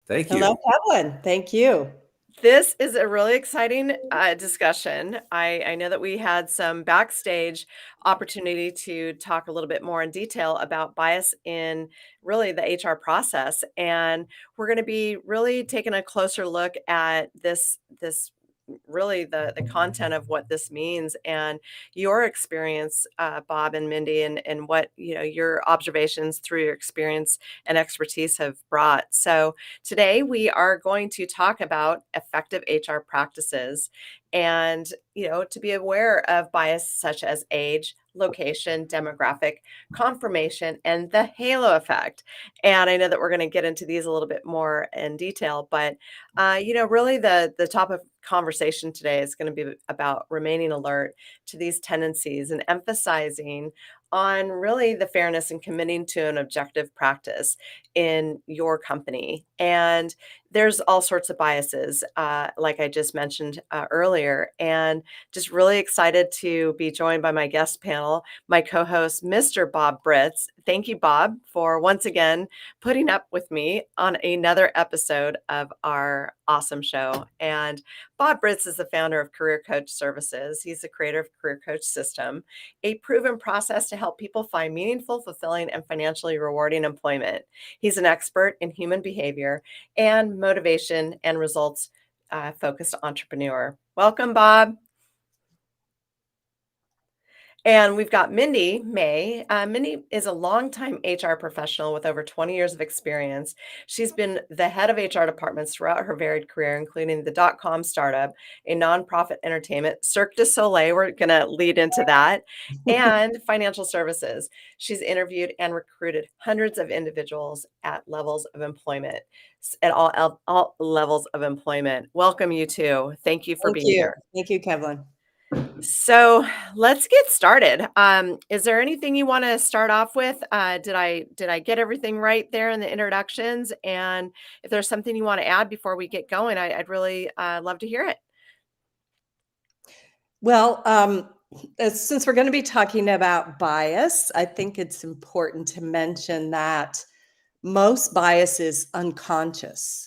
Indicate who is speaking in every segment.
Speaker 1: Thank
Speaker 2: Hello,
Speaker 1: you.
Speaker 2: Kevin. Thank you.
Speaker 3: This is a really exciting discussion. I know that we had some backstage opportunity to talk a little bit more in detail about bias in really the HR process, and we're going to be really taking a closer look at this really the content of what this means and your experience, Bob and Mindy, and what your observations through your experience and expertise have brought. So today, we are going to talk about effective HR practices and, to be aware of bias such as age, location, demographic, confirmation, and the halo effect. And I know that we're going to get into these a little bit more in detail, but really the topic of conversation today is going to be about remaining alert to these tendencies and emphasizing on really the fairness and committing to an objective practice in your company. And there's all sorts of biases, like I just mentioned earlier. And just really excited to be joined by my guest panel, my co host, Mr. Bob Britz. Thank you, Bob, for once again putting up with me on another episode of our awesome show. And Bob Britz is the founder of Career Coach Services. He's the creator of Career Coach System, a proven process to help people find meaningful, fulfilling, and financially rewarding employment. He's an expert in human behavior and motivation and results focused entrepreneur. Welcome, Bob. And we've got Mindy May. Mindy is a longtime HR professional with over 20 years of experience. She's been the head of HR departments throughout her varied career, including the dot-com startup, a nonprofit entertainment, Cirque du Soleil, we're going to lead into that, and financial services. She's interviewed and recruited hundreds of individuals at levels of employment, at all levels of employment. Welcome, you two. Thank you for
Speaker 2: Thank
Speaker 3: being
Speaker 2: you.
Speaker 3: here.
Speaker 2: Thank you, Kevin.
Speaker 3: So let's get started. Is there anything you want to start off with? Did I get everything right there in the introductions? And if there's something you want to add before we get going, I'd really love to hear it.
Speaker 2: Well, since we're going to be talking about bias, I think it's important to mention that most bias is unconscious.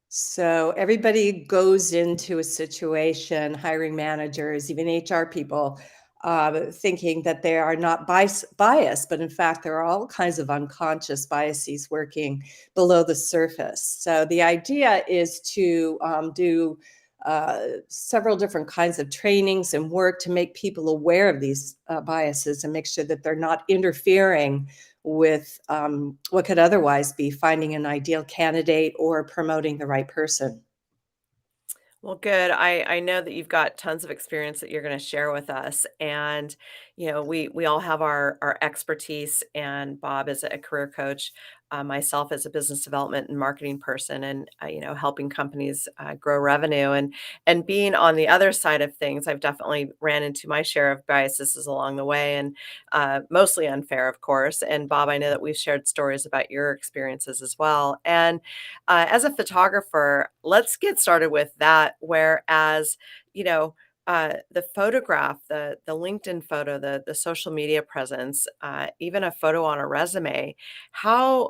Speaker 2: So everybody goes into a situation, hiring managers, even HR people, thinking that they are not biased, but in fact, there are all kinds of unconscious biases working below the surface. So the idea is to do several different kinds of trainings and work to make people aware of these biases and make sure that they're not interfering with what could otherwise be finding an ideal candidate or promoting the right person.
Speaker 3: Well, good. I know that you've got tons of experience that you're going to share with us, and we all have our expertise. And Bob is a career coach, myself as a business development and marketing person, and helping companies grow revenue. And being on the other side of things, I've definitely ran into my share of biases along the way, and mostly unfair, of course. And Bob, I know that we've shared stories about your experiences as well. And as a photographer, let's get started with that. Whereas, the photograph, the LinkedIn photo, the social media presence, even a photo on a resume,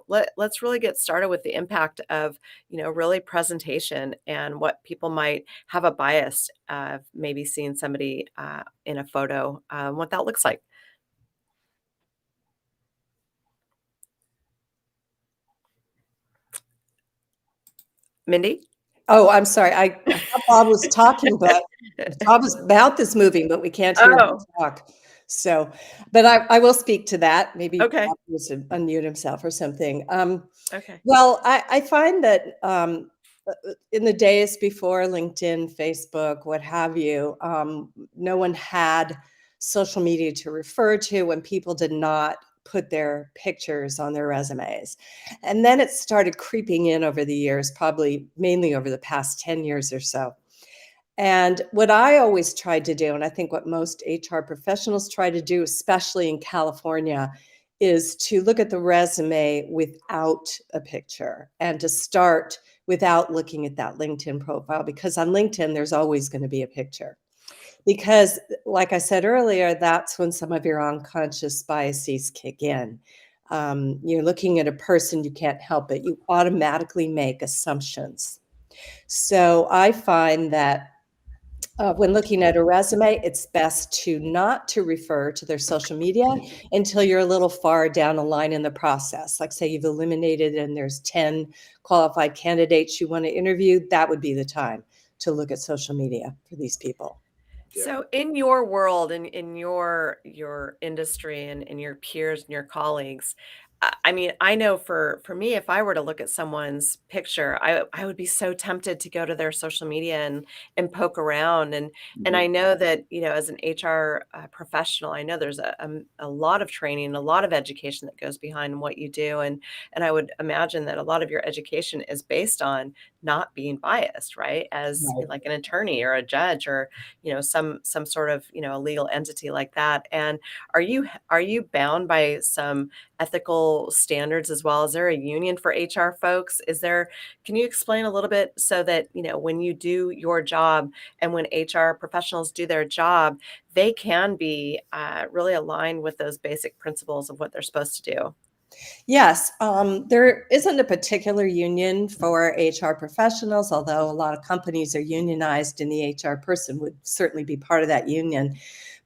Speaker 3: let's really get started with the impact of really presentation and what people might have a bias of maybe seeing somebody in a photo, what that looks like. Mindy?
Speaker 2: Oh, I'm sorry. I thought Bob was talking, but Bob's mouth is moving, but we can't hear him
Speaker 3: Oh,
Speaker 2: talk. So, but I will speak to that. Maybe
Speaker 3: okay.
Speaker 2: Bob needs to unmute himself or something.
Speaker 3: Okay.
Speaker 2: Well, I find that in the days before LinkedIn, Facebook, what have you, no one had social media to refer to when people did not put their pictures on their resumes. And then it started creeping in over the years, probably mainly over the past 10 years or so. And what I always tried to do, and I think what most HR professionals try to do, especially in California, is to look at the resume without a picture and to start without looking at that LinkedIn profile, because on LinkedIn, there's always going to be a picture. Because, like I said earlier, that's when some of your unconscious biases kick in. You're looking at a person, you can't help it. You automatically make assumptions. So I find that when looking at a resume, it's best to not to refer to their social media until you're a little far down the line in the process. Like say you've eliminated and there's 10 qualified candidates you want to interview, that would be the time to look at social media for these people.
Speaker 1: Yeah.
Speaker 3: So in your world, in your industry and your peers and your colleagues, I mean, I know for me, if I were to look at someone's picture, I would be so tempted to go to their social media and poke around. And I
Speaker 1: Mhm.
Speaker 3: know that, you know, as an HR professional, I know there's a lot of training, a lot of education that goes behind what you do. And I would imagine that a lot of your education is based on not being biased, right? As
Speaker 2: Right.
Speaker 3: like an attorney or a judge or you know some sort of you know a legal entity like that. And are you bound by some ethical standards as well? Is there a union for HR folks? Is there, can you explain a little bit so that you know when you do your job and when HR professionals do their job, they can be really aligned with those basic principles of what they're supposed to do?
Speaker 2: Yes, there isn't a particular union for HR professionals, although a lot of companies are unionized, and the HR person would certainly be part of that union.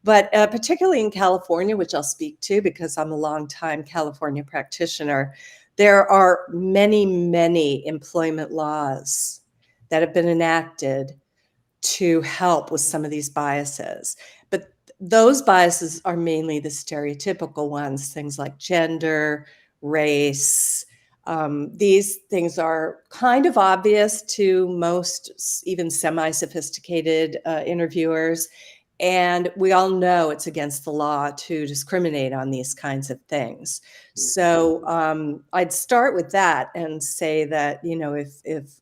Speaker 2: But particularly in California, which I'll speak to because I'm a longtime California practitioner, there are many, many employment laws that have been enacted to help with some of these biases. But those biases are mainly the stereotypical ones, things like gender, race. These things are kind of obvious to most, even semi sophisticated interviewers. And we all know it's against the law to discriminate on these kinds of things. So I'd start with that and say that, you know, if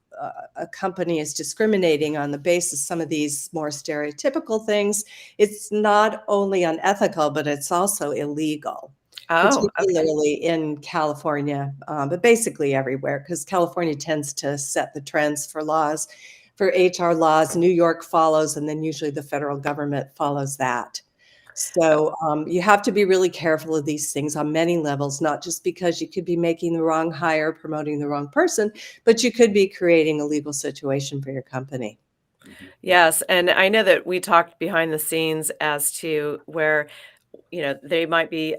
Speaker 2: a company is discriminating on the basis of some of these more stereotypical things, it's not only unethical, but it's also illegal,
Speaker 3: Oh, okay.
Speaker 2: particularly in California, but basically everywhere, because California tends to set the trends for laws, for HR laws. New York follows, and then usually the federal government follows that. So you have to be really careful of these things on many levels, not just because you could be making the wrong hire, promoting the wrong person, but you could be creating a legal situation for your company.
Speaker 1: Mhm.
Speaker 3: Yes, and I know that we talked behind the scenes as to where you know they might be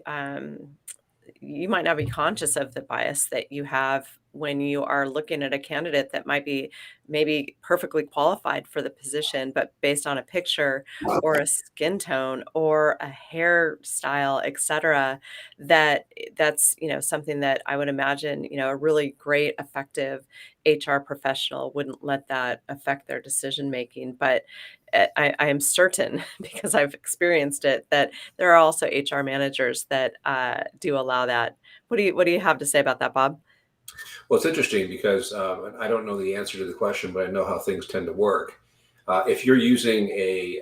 Speaker 3: you might not be conscious of the bias that you have when you are looking at a candidate that might be maybe perfectly qualified for the position, but based on a picture or a skin tone or a hairstyle, etc., that's you know something that I would imagine you know a really great effective HR professional wouldn't let that affect their decision making. But I am certain because I've experienced it that there are also HR managers that, do allow that. What do you have to say about that, Bob?
Speaker 1: Well, it's interesting because I don't know the answer to the question, but I know how things tend to work. If you're using a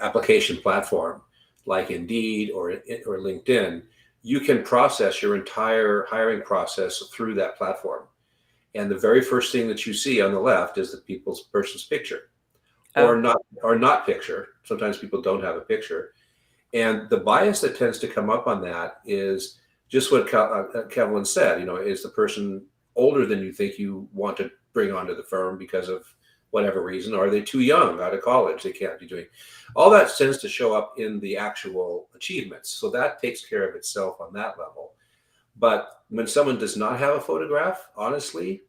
Speaker 1: application platform like Indeed or LinkedIn, you can process your entire hiring process through that platform. And the very first thing that you see on the left is the person's picture,
Speaker 3: Oh,
Speaker 1: or not picture. Sometimes people don't have a picture, and the bias that tends to come up on that is just what Kevin said. You know, is the person older than you think you want to bring onto the firm because of whatever reason? Or are they too young out of college? They can't be doing all that. Tends to show up in the actual achievements. So that takes care of itself on that level. But when someone does not have a photograph, honestly,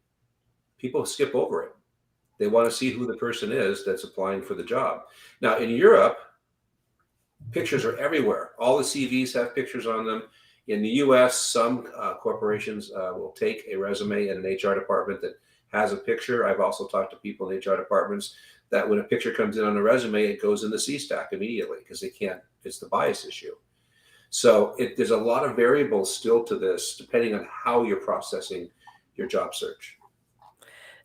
Speaker 1: people skip over it. They want to see who the person is that's applying for the job. Now, in Europe, pictures are everywhere. All the CVs have pictures on them. In the US, some corporations will take a resume in an HR department that has a picture. I've also talked to people in HR departments that when a picture comes in on a resume, it goes in the C stack immediately because they can't, it's the bias issue. So there's a lot of variables still to this, depending on how you're processing your job search.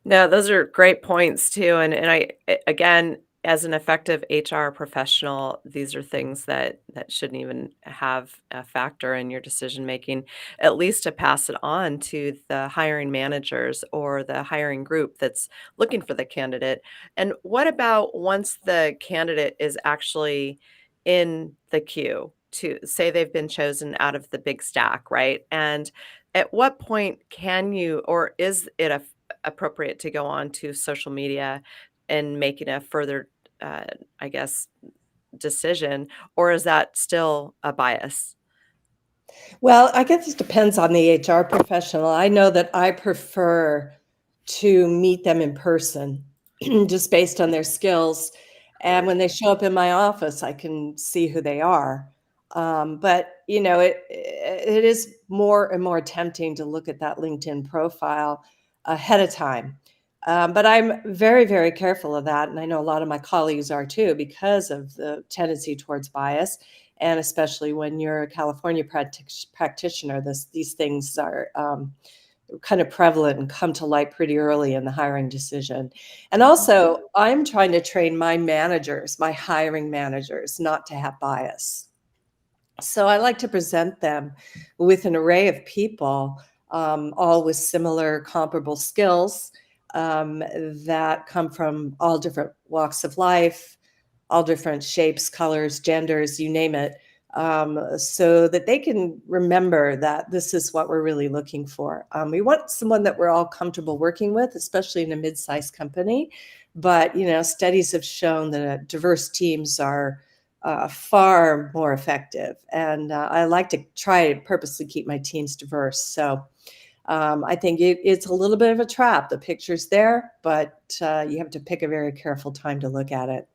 Speaker 3: no, those are great points too, and again, as an effective HR professional, these are things that shouldn't even have a factor in your decision making, at least to pass it on to the hiring managers or the hiring group that's looking for the candidate. And what about once the candidate is actually in the queue to say they've been chosen out of the big stack, right? And at what point can you, or is it appropriate to go on to social media and making a further, uh, I guess, decision, or is that still a bias?
Speaker 2: Well, I guess it depends on the HR professional. I know that I prefer to meet them in person just based on their skills. And
Speaker 1: Right.
Speaker 2: when they show up in my office, I can see who they are. But you know, it is more and more tempting to look at that LinkedIn profile ahead of time. But I'm very, very careful of that, and I know a lot of my colleagues are too, because of the tendency towards bias, and especially when you're a California practitioner, these things are kind of prevalent and come to light pretty early in the hiring decision. And
Speaker 1: Mhm.
Speaker 2: also, I'm trying to train my managers, my hiring managers, not to have bias. So I like to present them with an array of people, all with similar, comparable skills that come from all different walks of life, all different shapes, colors, genders, you name it, so that they can remember that this is what we're really looking for. We want someone that we're all comfortable working with, especially in a mid-sized company. But you know, studies have shown that diverse teams are far more effective. And I like to try to purposely keep my teams diverse. So I think it's a little bit of a trap. The picture's there, but you have to pick a very careful time to look at it.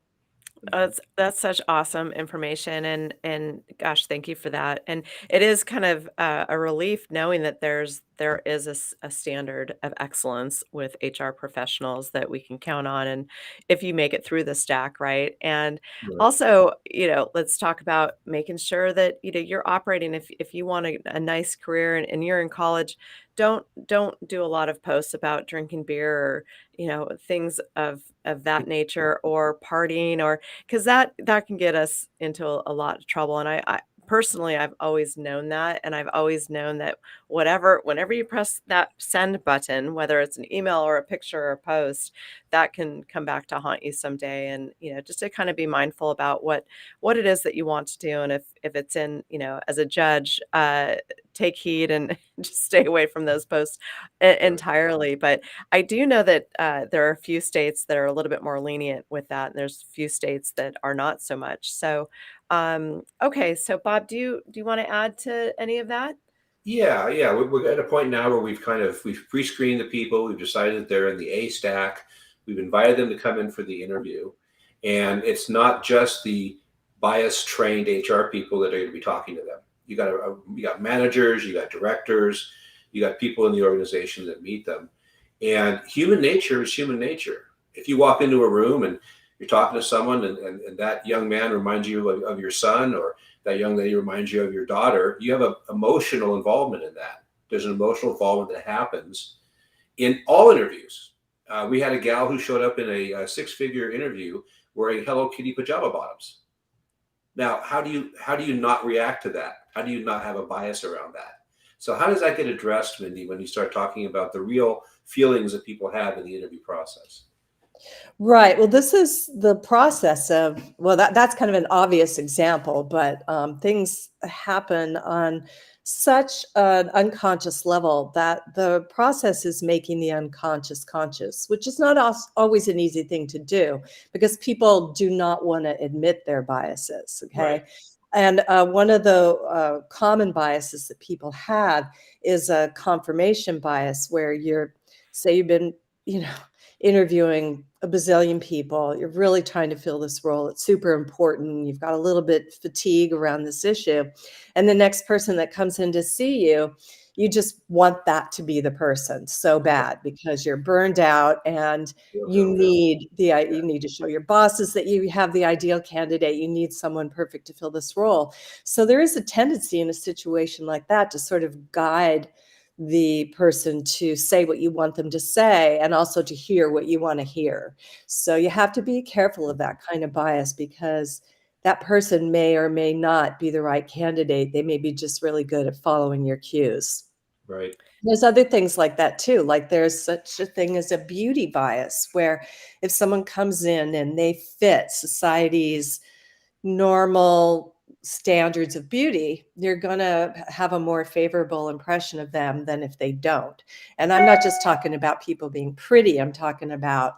Speaker 3: That's such awesome information, and gosh, thank you for that. And it is kind of a relief knowing that there is a standard of excellence with HR professionals that we can count on, and if you make it through the stack, right? And
Speaker 1: Right.
Speaker 3: also, let's talk about making sure that you're operating. If you want a nice career and you're in college, don't do a lot of posts about drinking beer or things of that nature, or partying, or because that can get us into a lot of trouble. And I personally, I've always known that, and I've always known that whenever you press that send button, whether it's an email or a picture or a post, that can come back to haunt you someday. And just to kind of be mindful about what it is that you want to do, and if it's in, as a judge, take heed and just stay away from those posts
Speaker 1: Right.
Speaker 3: entirely. But I do know that there are a few states that are a little bit more lenient with that, and there's a few states that are not so much. So, okay. So, Bob, do you want to add to any of that?
Speaker 1: Yeah, yeah. We're at a point now where we've pre-screened the people. We've decided that they're in the A stack. We've invited them to come in for the interview, and it's not just the bias trained HR people that are going to be talking to them. You got managers, you got directors, you got people in the organization that meet them, and human nature is human nature. If you walk into a room and you're talking to someone, and that young man reminds you of your son, or that young lady reminds you of your daughter, you have an emotional involvement in that. There's an emotional involvement that happens in all interviews. We had a gal who showed up in a six-figure interview wearing Hello Kitty pajama bottoms. Now, how do you not react to that? How do you not have a bias around that? So how does that get addressed, Mindy, when you start talking about the real feelings that people have in the interview process?
Speaker 2: Right. Well, this is the process of, well, that's kind of an obvious example, but things happen on such an unconscious level that the process is making the unconscious conscious, which is not always an easy thing to do because people do not want to admit their biases.
Speaker 1: Right.
Speaker 2: Okay. And one of the common biases that people have is a confirmation bias where say you've been, you know, interviewing a bazillion people. You're really trying to fill this role. It's super important. You've got a little bit fatigue around this issue. And the next person that comes in to see you, you just want that to be the person so bad because you're burned out and
Speaker 1: Feel,
Speaker 2: you
Speaker 1: feel, feel.
Speaker 2: need
Speaker 1: Yeah.
Speaker 2: you need to show your bosses that you have the ideal candidate. You need someone perfect to fill this role. So there is a tendency in a situation like that to sort of guide the person to say what you want them to say and also to hear what you want to hear. So you have to be careful of that kind of bias because that person may or may not be the right candidate. They may be just really good at following your cues.
Speaker 1: Right.
Speaker 2: There's other things like that too. Like there's such a thing as a beauty bias where if someone comes in and they fit society's normal standards of beauty, you're going to have a more favorable impression of them than if they don't. And I'm not just talking about people being pretty. I'm talking about,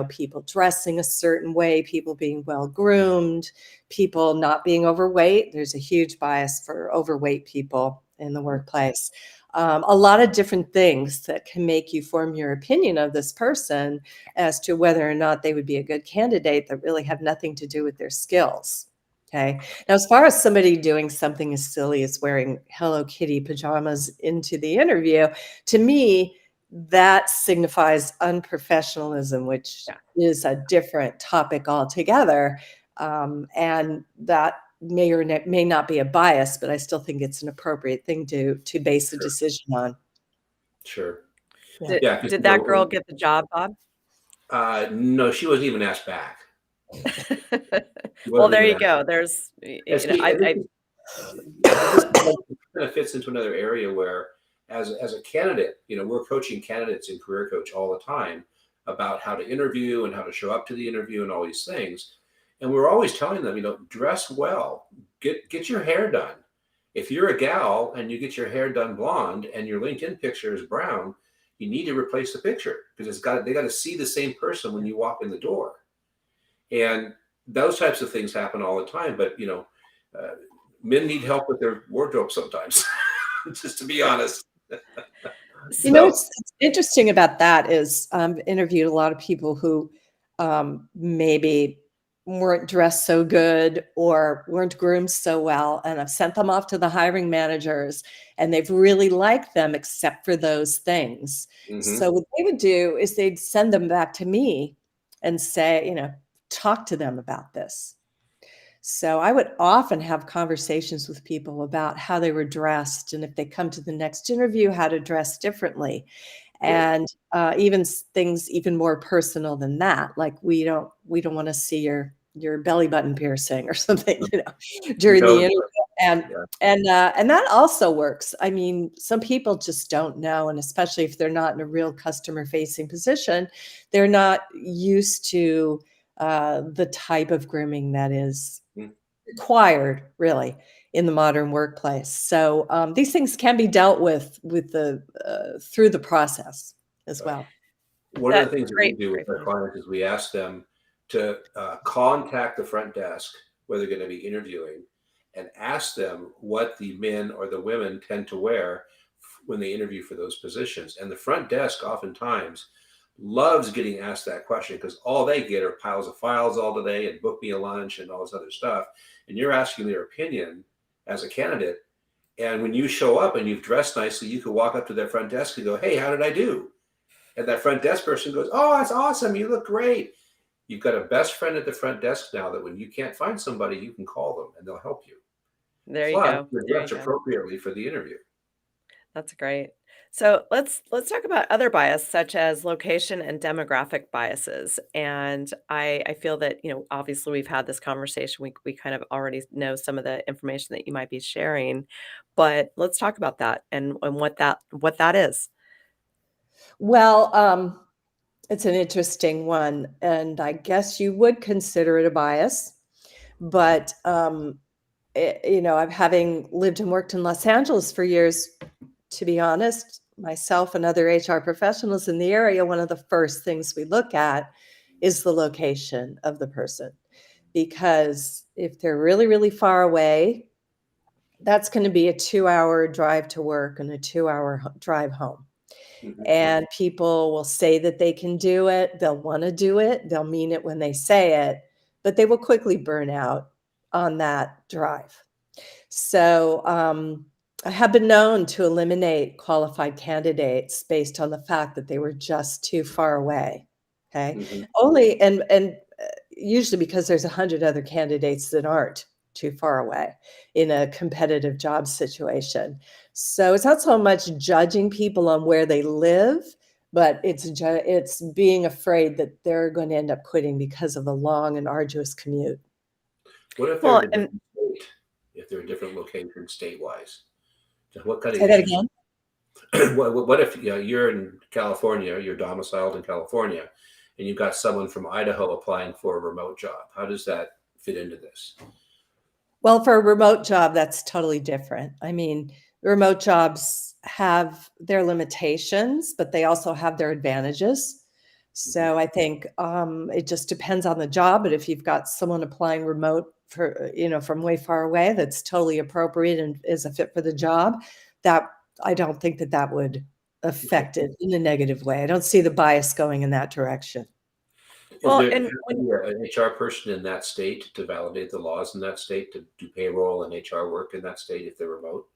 Speaker 2: people dressing a certain way, people being well groomed, people not being overweight. There's a huge bias for overweight people in the workplace. A lot of different things that can make you form your opinion of this person as to whether or not they would be a good candidate that really have nothing to do with their skills. Okay. Now, as far as somebody doing something as silly as wearing Hello Kitty pajamas into the interview, to me, that signifies unprofessionalism, which
Speaker 3: Yeah.
Speaker 2: is a different topic altogether. And that may or may not be a bias, but I still think it's an appropriate thing to base a decision on.
Speaker 1: Sure.
Speaker 2: Yeah.
Speaker 1: Yeah. 'Cause,
Speaker 3: Did that girl get the job, Bob?
Speaker 1: no, she wasn't even asked back. She
Speaker 3: Well,
Speaker 1: wasn't
Speaker 3: there
Speaker 1: even
Speaker 3: you
Speaker 1: asked.
Speaker 3: go. There's,
Speaker 1: And see, and this kind of fits into another area where, as a candidate, we're coaching candidates in Career Coach all the time about how to interview and how to show up to the interview and all these things. And we're always telling them, dress well, get your hair done. If you're a gal and you get your hair done blonde and your LinkedIn picture is brown, you need to replace the picture because they got to see the same person when you walk in the door. And those types of things happen all the time. But men need help with their wardrobe sometimes, just to be honest. So,
Speaker 2: What's interesting about that is I've interviewed a lot of people who maybe weren't dressed so good or weren't groomed so well, and I've sent them off to the hiring managers, and they've really liked them except for those things.
Speaker 1: mhm,
Speaker 2: So what they would do is they'd send them back to me and say, talk to them about this. So I would often have conversations with people about how they were dressed, and if they come to the next interview, how to dress differently.
Speaker 1: good.
Speaker 2: And even things even more personal than that, like we don't want to see your belly button piercing or something, during the
Speaker 1: No,
Speaker 2: interview. And
Speaker 1: yeah,
Speaker 2: and that also works. I mean, some people just don't know, and especially if they're not in a real customer facing position, they're not used to the type of grooming that is
Speaker 1: mm,
Speaker 2: required really in the modern workplace. So these things can be dealt with the through the process as
Speaker 1: right.
Speaker 2: well.
Speaker 1: One of
Speaker 3: that
Speaker 1: the things that we
Speaker 3: great,
Speaker 1: do with
Speaker 3: great
Speaker 1: our
Speaker 3: point.
Speaker 1: clients is we ask them to contact the front desk where they're going to be interviewing and ask them what the men or the women tend to wear when they interview for those positions. And the front desk oftentimes loves getting asked that question because all they get are piles of files all day and book me a lunch and all this other stuff. And you're asking their opinion as a candidate. And when you show up and you've dressed nicely, you can walk up to their front desk and go, "Hey, how did I do?" And that front desk person goes, "Oh, that's awesome. You look great." You've got a best friend at the front desk now that when you can't find somebody, you can call them and they'll help you.
Speaker 3: There you
Speaker 1: Plus,
Speaker 3: go.
Speaker 1: you're
Speaker 3: There you
Speaker 1: dressed
Speaker 3: go.
Speaker 1: appropriately for the interview.
Speaker 3: That's great. So let's talk about other bias such as location and demographic biases. And I feel that, obviously we've had this conversation. We kind of already know some of the information that you might be sharing, but let's talk about that and what that is.
Speaker 2: Well, it's an interesting one, and I guess you would consider it a bias. But I've having lived and worked in Los Angeles for years. To be honest, myself and other HR professionals in the area, one of the first things we look at is the location of the person. Because if they're really, really far away, that's going to be a 2-hour drive to work and a 2-hour drive home.
Speaker 1: Mhm.
Speaker 2: And people will say that they can do it. They'll want to do it. They'll mean it when they say it, but they will quickly burn out on that drive. So I have been known to eliminate qualified candidates based on the fact that they were just too far away. Okay,
Speaker 1: Mhm.
Speaker 2: only and usually because there's 100 other candidates that aren't too far away in a competitive job situation. So it's not so much judging people on where they live, but it's being afraid that they're going to end up quitting because of a long and arduous commute.
Speaker 1: What if they're
Speaker 3: Well,
Speaker 1: in a
Speaker 3: and
Speaker 1: different state? If they're in different locations state-wise? So what kind of
Speaker 2: Say that
Speaker 1: issues?
Speaker 2: again.
Speaker 1: What if you're in California, you're domiciled in California, and you've got someone from Idaho applying for a remote job? How does that fit into this?
Speaker 2: Well, for a remote job, that's totally different. I mean, remote jobs have their limitations, but they also have their advantages.
Speaker 1: Mhm.
Speaker 2: So I think it just depends on the job. But if you've got someone applying remote for, from way far away, that's totally appropriate and is a fit for the job, that I don't think that that would
Speaker 1: Okay.
Speaker 2: affect it in a negative way. I don't see the bias going in that direction.
Speaker 1: Is
Speaker 3: Well,
Speaker 1: there
Speaker 3: and
Speaker 1: have to
Speaker 3: when
Speaker 1: be an HR person in that state to validate the laws in that state to do payroll and HR work in that state if they're remote?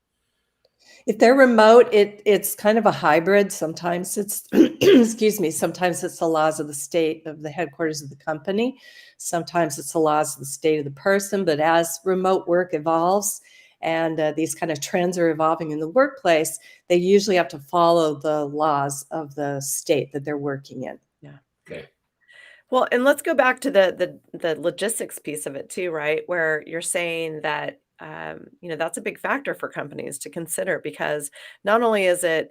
Speaker 2: If they're remote, it's kind of a hybrid. Sometimes it's excuse me, sometimes it's the laws of the state of the headquarters of the company. Sometimes it's the laws of the state of the person. But as remote work evolves and these kind of trends are evolving in the workplace, they usually have to follow the laws of the state that they're working in.
Speaker 3: yeah.
Speaker 1: Okay.
Speaker 3: Well, and let's go back to the logistics piece of it too, right? Where you're saying that that's a big factor for companies to consider because not only is it,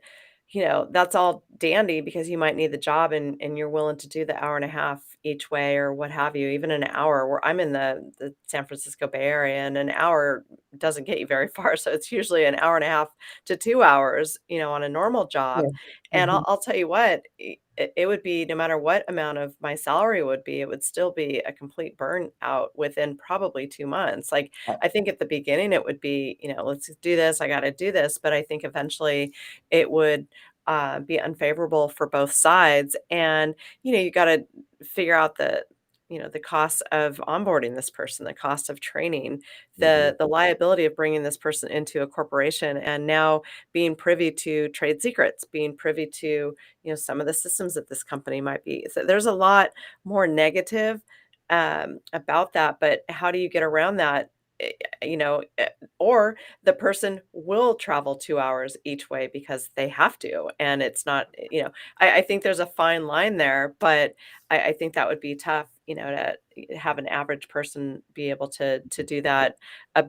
Speaker 3: that's all dandy because you might need the job and you're willing to do the hour and a half each way or what have you, even an hour where I'm in the San Francisco Bay Area and an hour doesn't get you very far. So it's usually an hour and a half to 2 hours, on a normal job.
Speaker 2: Yeah.
Speaker 3: And I'll,
Speaker 2: Mhm.
Speaker 3: I'll tell you what, it would be no matter what amount of my salary would be, it would still be a complete burnout within probably 2 months. Like, I think at the beginning it would be, "Let's do this, I gotta do this," but I think eventually it would, be unfavorable for both sides, and, you gotta figure out the cost of onboarding this person, the cost of training,
Speaker 1: Hmm.
Speaker 3: the liability of bringing this person into a corporation, and now being privy to trade secrets, being privy to some of the systems that this company might be. So there's a lot more negative about that, but how do you get around that? Eh, or the person will travel 2 hours each way because they have to, and it's not. I think there's a fine line there, but I think that would be tough. To have an average person be able to do that, uh,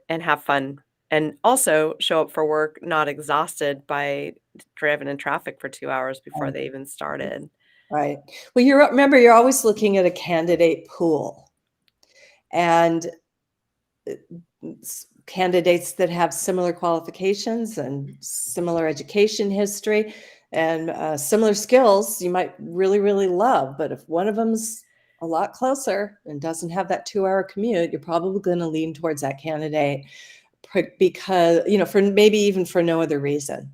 Speaker 3: and have fun and also show up for work not exhausted by driving in traffic for 2 hours before
Speaker 2: Right.
Speaker 3: they even started.
Speaker 2: Right. Well, remember, you're always looking at a candidate pool. And candidates that have similar qualifications and similar education history and similar skills you might really, really love. But if one of them's a lot closer and doesn't have that 2 hour commute, you're probably going to lean towards that candidate because, for maybe even for no other reason.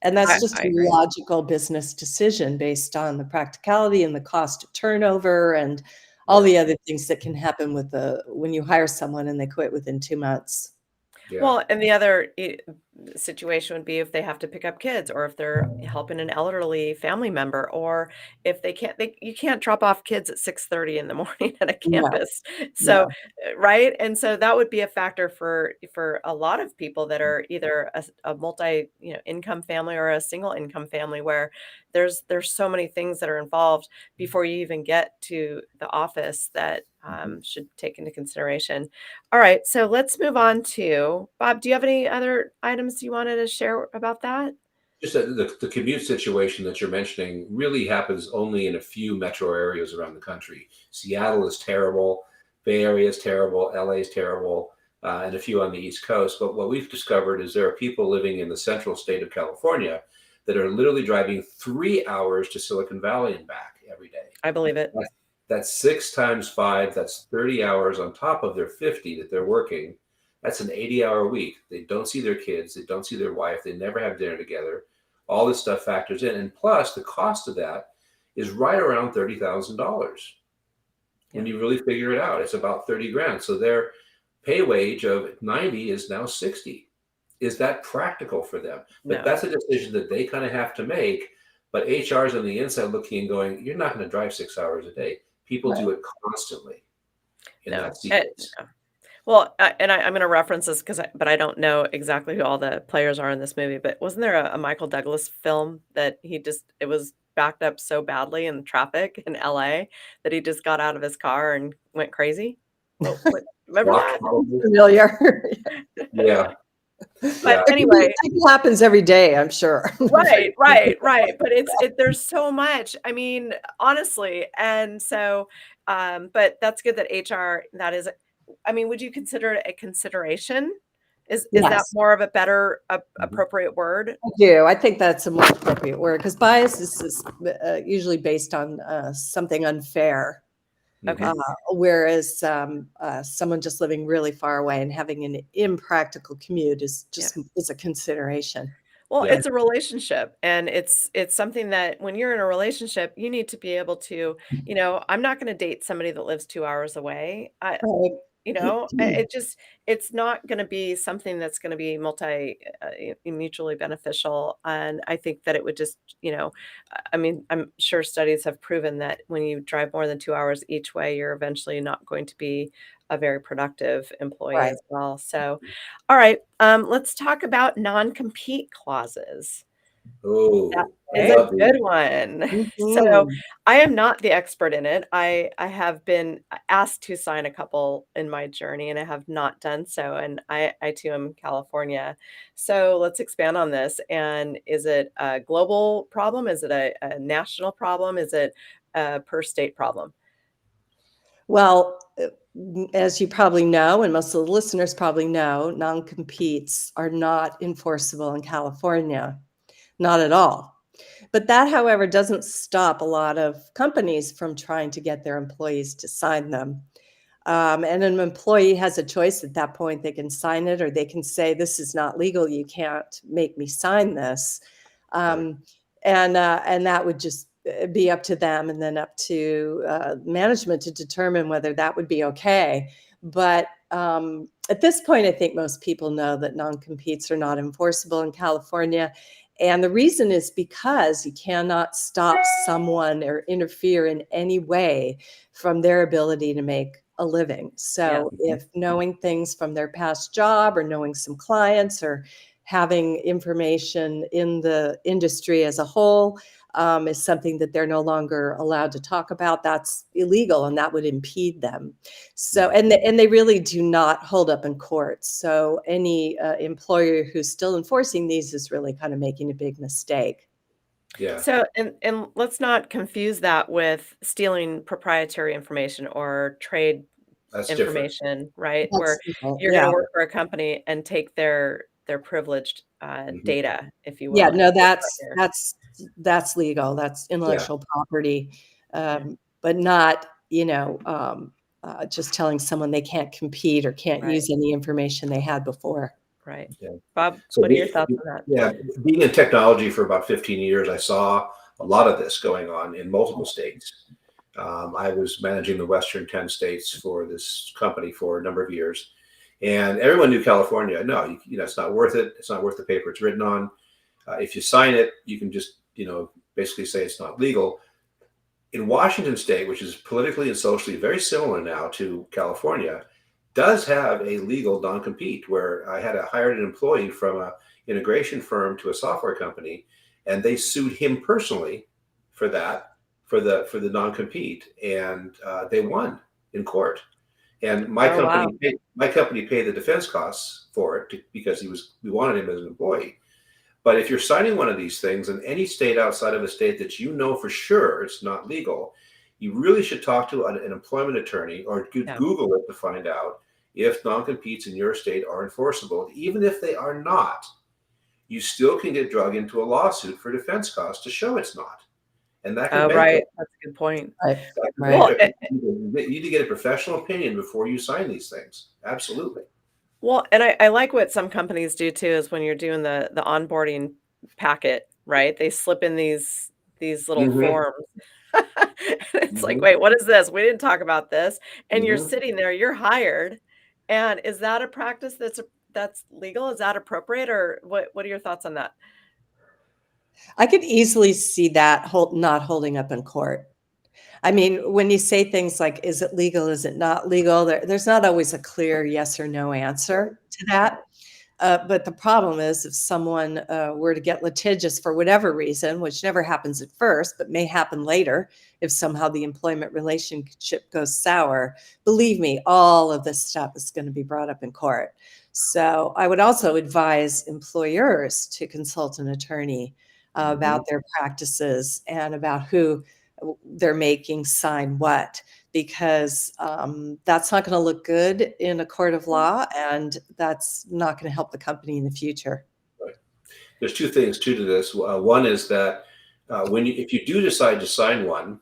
Speaker 2: And that's just
Speaker 3: I
Speaker 2: a
Speaker 3: agree.
Speaker 2: logical business decision based on the practicality and the cost of turnover and all
Speaker 1: Yeah.
Speaker 2: the other things that can happen with when you hire someone and they quit within 2 months.
Speaker 1: Yeah.
Speaker 3: Well, and the other situation would be if they have to pick up kids or if they're helping an elderly family member or if you can't drop off kids at 6:30 in the morning at a
Speaker 2: No,
Speaker 3: campus. So,
Speaker 2: no.
Speaker 3: right? And so that would be a factor for a lot of people that are either a multi, income family or a single income family where there's so many things that are involved before you even get to the office that
Speaker 1: Mhm.
Speaker 3: should take into consideration. All right, so let's move on to Bob, do you have any other items you wanted to share about that?
Speaker 1: Just that the commute situation that you're mentioning really happens only in a few metro areas around the country. Seattle is terrible, Bay Area is terrible, LA is terrible, and a few on the East Coast. But what we've discovered is there are people living in the central state of California that are literally driving 3 hours to Silicon Valley and back every day.
Speaker 3: I believe it.
Speaker 1: That's, that's 6 times 5. That's 30 hours on top of their 50 that they're working. That's an 80-hour week. They don't see their kids. They don't see their wife. They never have dinner together. All this stuff factors in. And plus, the cost of that is right around $30,000. When
Speaker 3: Yeah.
Speaker 1: you really figure it out, it's about 30 grand. So their pay wage of 90 is now 60. Is that practical for them? But
Speaker 3: No.
Speaker 1: that's a decision that they kind of have to make. But HR's on the inside looking and going, you're not going to drive 6 hours a day. People
Speaker 2: Right.
Speaker 1: do it constantly in
Speaker 3: No.
Speaker 1: that sequence.
Speaker 3: No. Well, I'm gonna reference this but I don't know exactly who all the players are in this movie, but wasn't there a Michael Douglas film that it was backed up so badly in traffic in LA that he just got out of his car and went crazy? What remember
Speaker 1: Walk
Speaker 3: that?
Speaker 1: probably.
Speaker 2: Familiar.
Speaker 1: Yeah.
Speaker 3: But
Speaker 1: Yeah.
Speaker 2: It
Speaker 3: anyway,
Speaker 2: happens every day, I'm sure.
Speaker 3: right, right, right, but there's so much, I mean, honestly, and so, but that's good that HR that is I mean, would you consider it a consideration? Is that
Speaker 2: Yes,
Speaker 3: more of a better
Speaker 1: Mhm.
Speaker 3: appropriate word?
Speaker 2: I do. I think that's a more appropriate word because bias is usually based on something unfair.
Speaker 3: Okay.
Speaker 2: Uh, whereas someone just living really far away and having an impractical commute
Speaker 3: Yeah.
Speaker 2: is a consideration.
Speaker 3: Well,
Speaker 1: Yeah.
Speaker 3: it's a relationship, and it's something that when you're in a relationship, you need to be able to, I'm not gonna date somebody that lives 2 hours away.
Speaker 2: Right.
Speaker 3: It just it's not gonna be something that's gonna be mutually beneficial, and I think that it would just, I mean, I'm sure studies have proven that when you drive more than 2 hours each way, you're eventually not going to be a very productive employee
Speaker 2: Right.
Speaker 3: as well, so all right, let's talk about non-compete clauses. That
Speaker 1: Oh, I
Speaker 3: is a
Speaker 2: Okay.
Speaker 1: love these.
Speaker 3: good one. So,
Speaker 2: Mhm.
Speaker 3: I am not the expert in it. I have been asked to sign a couple in my journey, and I have not done so, and I too am in California. So, let's expand on this, and is it a global problem? Is it a national problem? Is it a per state problem?
Speaker 2: Well, as you probably know, and most of the listeners probably know, non-competes are not enforceable in California, not at all. But that, however, doesn't stop a lot of companies from trying to get their employees to sign them. And an employee has a choice at that point. They can sign it or they can say, this is not legal. You can't make me sign this.
Speaker 1: Right.
Speaker 2: Um, and that would just be up to them and then up to management to determine whether that would be okay. But at this point, I think most people know that non-competes are not enforceable in California. And the reason is because you cannot stop someone or interfere in any way from their ability to make a living.
Speaker 3: Yeah.
Speaker 2: So
Speaker 1: Mhm.
Speaker 2: if knowing things from their past job or knowing some clients or having information in the industry as a whole is something that they're no longer allowed to talk about, that's illegal and that would impede them. So,
Speaker 1: Mhm.
Speaker 2: and they really do not hold up in court. So any employer who's still enforcing these is really kind of making a big mistake.
Speaker 1: Yeah,
Speaker 3: So, and let's not confuse that with stealing proprietary information or trade
Speaker 1: that's different.
Speaker 3: information, right? Where
Speaker 2: That's different.
Speaker 3: you're gonna
Speaker 2: Yeah.
Speaker 3: work for a company and take their privileged,
Speaker 1: Mhm.
Speaker 3: data, if you
Speaker 2: Yeah,
Speaker 3: will, and
Speaker 2: no,
Speaker 3: use that here.
Speaker 2: that's legal. That's
Speaker 1: Yeah,
Speaker 2: intellectual property,
Speaker 3: Yeah,
Speaker 2: but not, just telling someone they can't compete or can't
Speaker 3: right,
Speaker 2: use any information they had before.
Speaker 3: right.
Speaker 1: yeah.
Speaker 3: Bob,
Speaker 1: So
Speaker 3: what are your thoughts on that?
Speaker 1: yeah, being in technology for about 15 years, I saw a lot of this going on in multiple states. I was managing the Western 10 states for this company for a number of years. And everyone knew California. No, it's not worth it. It's not worth the paper it's written on. If you sign it, you can just, basically say it's not legal. In Washington state, which is politically and socially very similar now to California, does have a legal non-compete where I had hired an employee from a integration firm to a software company, and they sued him personally for that, for the non-compete, and they won in court. And
Speaker 3: Oh, wow.
Speaker 1: my company paid the defense costs for it because we wanted him as an employee. But if you're signing one of these things in any state outside of a state that you know for sure it's not legal, you really should talk to an employment attorney or
Speaker 3: Yeah.
Speaker 1: Google it to find out if non-competes in your state are enforceable. Even if they are not, you still can get drug into a lawsuit for defense costs to show it's not. And that can
Speaker 3: Oh,
Speaker 1: bankrupt.
Speaker 3: right. That's a good point.
Speaker 2: Right,
Speaker 1: That can
Speaker 2: right.
Speaker 3: Well,
Speaker 1: bankrupt. You need to get a professional opinion before you sign these things. Absolutely.
Speaker 3: well, and I like what some companies do too is when you're doing the onboarding packet, right? They slip in these little
Speaker 1: Hmm.
Speaker 3: forms. It's like,
Speaker 1: Hmm.
Speaker 3: "Wait, what is this? We didn't talk about this." And you're
Speaker 1: Hmm.
Speaker 3: sitting there, you're hired. And is that a practice that's legal? Is that appropriate? Or what are your thoughts on that?
Speaker 2: I could easily see that not holding up in court. I mean, when you say things like, "Is it legal? Is it not legal?" There's not always a clear yes or no answer to that. But the problem is if someone were to get litigious for whatever reason, which never happens at first, but may happen later if somehow the employment relationship goes sour, believe me, all of this stuff is going to be brought up in court. So I would also advise employers to consult an attorney
Speaker 1: Hmm.
Speaker 2: about their practices and about who they're making sign what because that's not going to look good in a court of law, and that's not going to help the company in the future.
Speaker 1: Right. There's two things too to this. One is that if you do decide to sign one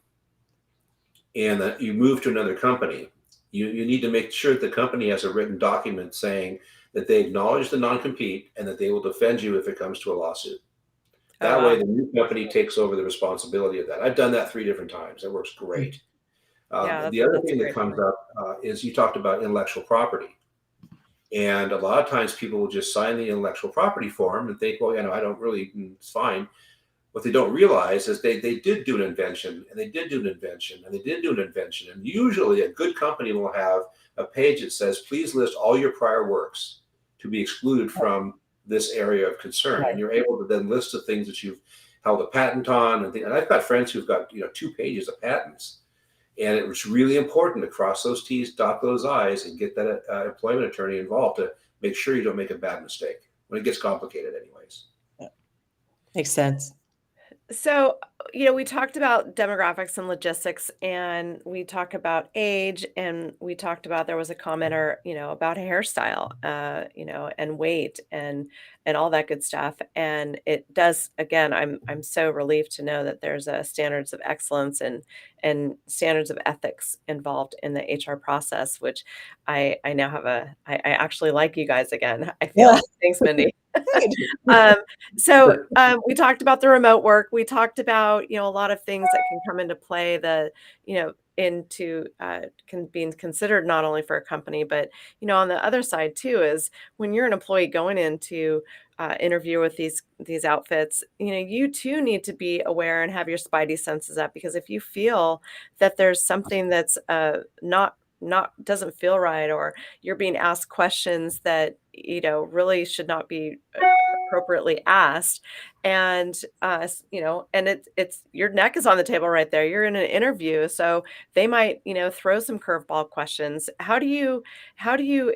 Speaker 1: and that you move to another company, you need to make sure that the company has a written document saying that they acknowledge the non-compete and that they will defend you if it comes to a lawsuit.
Speaker 3: Oh,
Speaker 1: That
Speaker 3: wow.
Speaker 1: way, the new company takes over the responsibility of that. I've done that 3 different times. It works great.
Speaker 3: Yeah,
Speaker 1: The other
Speaker 3: that's a
Speaker 1: thing that
Speaker 3: great
Speaker 1: comes
Speaker 3: point.
Speaker 1: up is you talked about intellectual property. And a lot of times people will just sign the intellectual property form and think, well, I don't really, it's fine. What they don't realize is they did do an invention and they did do an invention and they did do an invention. And usually a good company will have a page that says, please list all your prior works to be excluded from this area of concern.
Speaker 2: Right.
Speaker 1: And you're able to then list the things that you've held a patent on. And I've got friends who've got, 2 pages of patents. And it was really important to cross those T's, dot those I's, and get that employment attorney involved to make sure you don't make a bad mistake when it gets complicated anyways.
Speaker 2: Makes sense.
Speaker 3: So, we talked about demographics and logistics, and we talk about age, and we talked about there was a commenter, about hairstyle, and weight and all that good stuff. And it does, again, I'm so relieved to know that there's a standards of excellence and standards of ethics involved in the HR process, which I now have I actually like you guys again, I
Speaker 2: Yeah.
Speaker 3: feel. Thanks, Mindy.
Speaker 2: Good.
Speaker 3: Um, so we talked about the remote work. We talked about, a lot of things that can come into play into being considered not only for a company, but, on the other side too, is when you're an employee going into interview with these outfits, you too need to be aware and have your spidey senses up, because if you feel that there's something that's not doesn't feel right, or you're being asked questions that really should not be appropriately asked, and and it's your neck is on the table right there. You're in an interview, so they might throw some curveball questions. How do you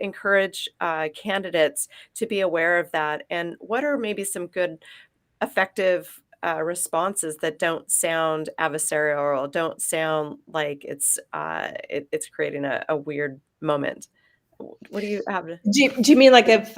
Speaker 3: encourage candidates to be aware of that, and what are maybe some good effective responses that don't sound adversarial, or don't sound like it's creating a weird moment? What do you have to?
Speaker 2: Do you mean like if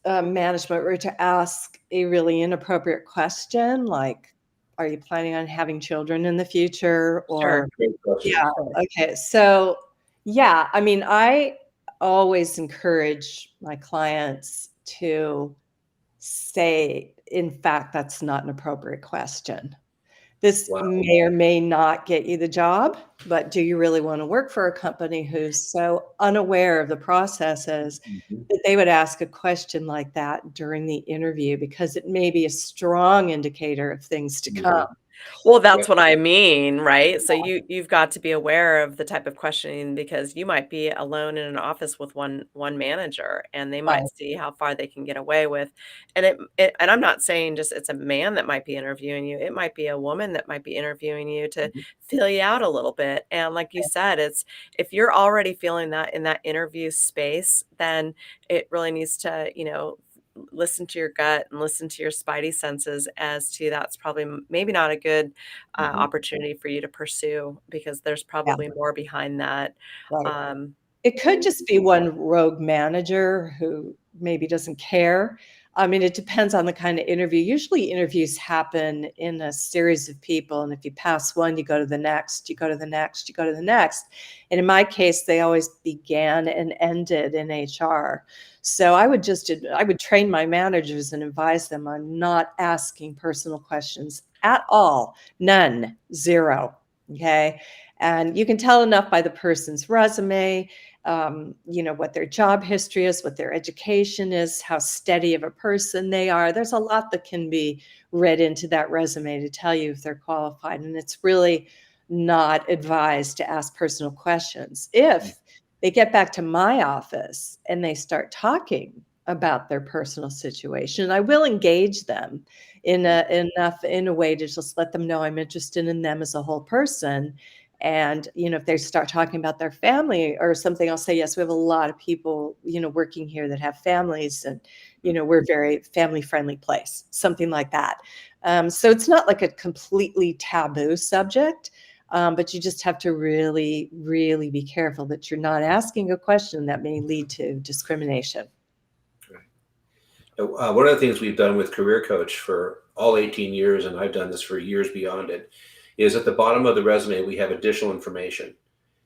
Speaker 2: management were to ask a really inappropriate question, like, "Are you planning on having children in the future?"
Speaker 3: Sure.
Speaker 2: Or
Speaker 1: Great question.
Speaker 2: yeah, okay. So, yeah, I mean, I always encourage my clients to say, in fact, that's not an appropriate question. This
Speaker 1: Wow.
Speaker 2: may or may not get you the job, but do you really want to work for a company who's so unaware of the processes
Speaker 1: Mhm.
Speaker 2: that they would ask a question like that during the interview, because it may be a strong indicator of things to come.
Speaker 1: Mhm.
Speaker 3: Well, that's
Speaker 1: Yep.
Speaker 3: what I mean, right? So you've got to be aware of the type of questioning, because you might be alone in an office with one manager, and they might
Speaker 2: Right.
Speaker 3: see how far they can get away with. And and I'm not saying just it's a man that might be interviewing you. It might be a woman that might be interviewing you to
Speaker 1: Mhm.
Speaker 3: feel you out a little bit. And like you said, it's if you're already feeling that in that interview space, then it really needs to, listen to your gut and listen to your spidey senses as to that's probably maybe not a good
Speaker 1: Mhm.
Speaker 3: opportunity for you to pursue, because there's
Speaker 2: Yeah,
Speaker 3: probably more behind that.
Speaker 2: right.
Speaker 3: Um,
Speaker 2: It could just be one rogue manager who maybe doesn't care. I mean, it depends on the kind of interview. Usually interviews happen in a series of people, and if you pass one, you go to the next, you go to the next, you go to the next. And in my case, they always began and ended in HR. So I would train my managers and advise them on not asking personal questions at all. None, zero. Okay. And you can tell enough by the person's resume, what their job history is, what their education is, how steady of a person they are. There's a lot that can be read into that resume to tell you if they're qualified. And it's really not advised to ask personal questions. If they get back to my office and they start talking about their personal situation, I will engage them in a way to just let them know I'm interested in them as a whole person. And, if they start talking about their family or something, I'll say, yes, we have a lot of people, working here that have families, and, we're a very family friendly place, something like that. So it's not like a completely taboo subject. But you just have to really, really be careful that you're not asking a question that may lead to discrimination.
Speaker 1: One of the things we've done with Career Coach for all 18 years, and I've done this for years beyond it, is at the bottom of the resume, we have additional information.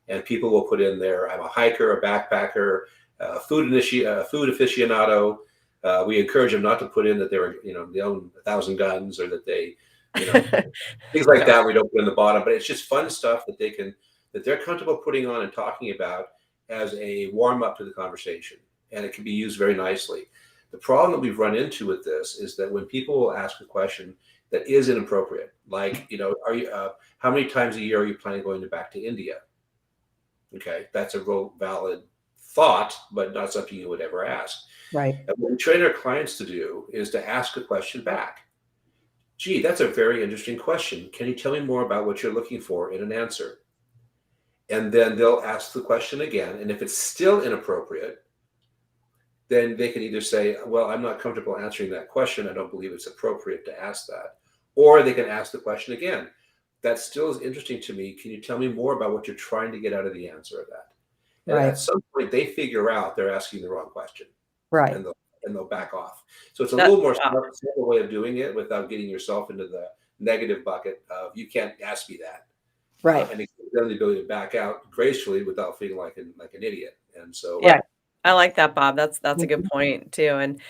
Speaker 1: And people will put in there, I'm a hiker, a backpacker, food aficionado. We encourage them not to put in that they own 1,000 guns, or that they, you know, things like
Speaker 3: Yeah.
Speaker 1: that. We don't put in the bottom, but it's just fun stuff that they're comfortable putting on and talking about as a warm up to the conversation, and it can be used very nicely. The problem that we've run into with this is that when people will ask a question that is inappropriate, like, are you, how many times a year are you planning on going back to India? Okay, that's a real valid thought, but not something you would ever ask.
Speaker 2: Right.
Speaker 1: And what we train our clients to do is to ask a question back. Gee, that's a very interesting question. Can you tell me more about what you're looking for in an answer? And then they'll ask the question again. And if it's still inappropriate, then they can either say, well, I'm not comfortable answering that question. I don't believe it's appropriate to ask that. Or they can ask the question again. That still is interesting to me. Can you tell me more about what you're trying to get out of the answer of that? And
Speaker 2: Right.
Speaker 1: at some point, they figure out they're asking the wrong question,
Speaker 2: Right.
Speaker 1: and they'll back off. So it's a
Speaker 3: That
Speaker 1: little more
Speaker 3: wow.
Speaker 1: simple way of doing it without getting yourself into the negative bucket of you can't ask me that.
Speaker 2: Right.
Speaker 1: And it gives them the ability to back out gracefully without feeling like an idiot. And so,
Speaker 3: Yeah.
Speaker 2: Right.
Speaker 3: I like that, Bob. That's a good
Speaker 2: Mhm.
Speaker 3: point too. And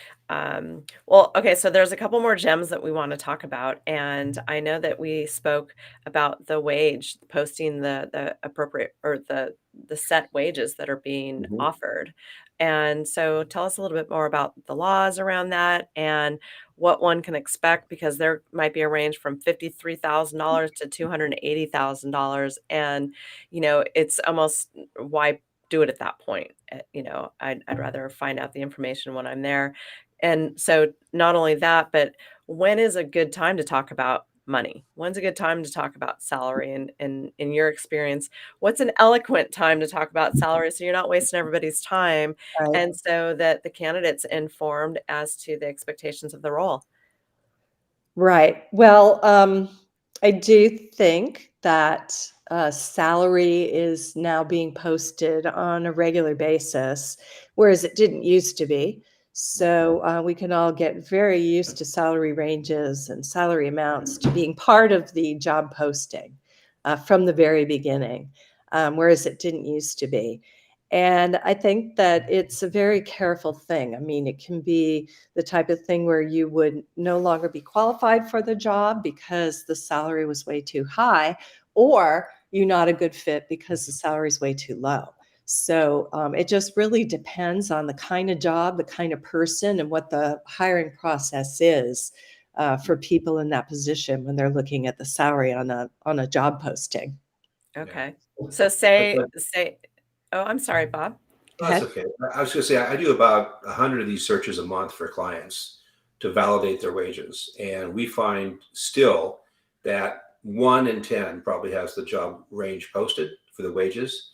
Speaker 3: well, okay, so there's a couple more gems that we want to talk about. And I know that we spoke about the wage, posting the appropriate or the set wages that are being
Speaker 1: mhm.
Speaker 3: offered. And so tell us a little bit more about the laws around that and what one can expect, because there might be a range from $53,000 to $280,000. And, it's almost why do it at that point. I'd rather find out the information when I'm there. And so not only that, but when is a good time to talk about money? When's a good time to talk about salary? And in your experience, what's an eloquent time to talk about salary so you're not wasting everybody's time
Speaker 2: Right.
Speaker 3: and so that the candidate's informed as to the expectations of the role?
Speaker 2: Right. Well, I do think that salary is now being posted on a regular basis, whereas it didn't used to be. So we can all get very used to salary ranges and salary amounts to being part of the job posting from the very beginning, whereas it didn't used to be. And I think that it's a very careful thing. I mean, it can be the type of thing where you would no longer be qualified for the job because the salary was way too high, or you're not a good fit because the salary is way too low. So it just really depends on the kind of job, the kind of person, and what the hiring process is for people in that position when they're looking at the salary on a job posting.
Speaker 1: Yeah.
Speaker 3: Okay. So say oh, I'm sorry, Bob. Go
Speaker 1: That's
Speaker 3: ahead.
Speaker 1: okay. I was going to say I do about 100 of these searches a month for clients to validate their wages, and we find still that 1 in 10 probably has the job range posted for the wages.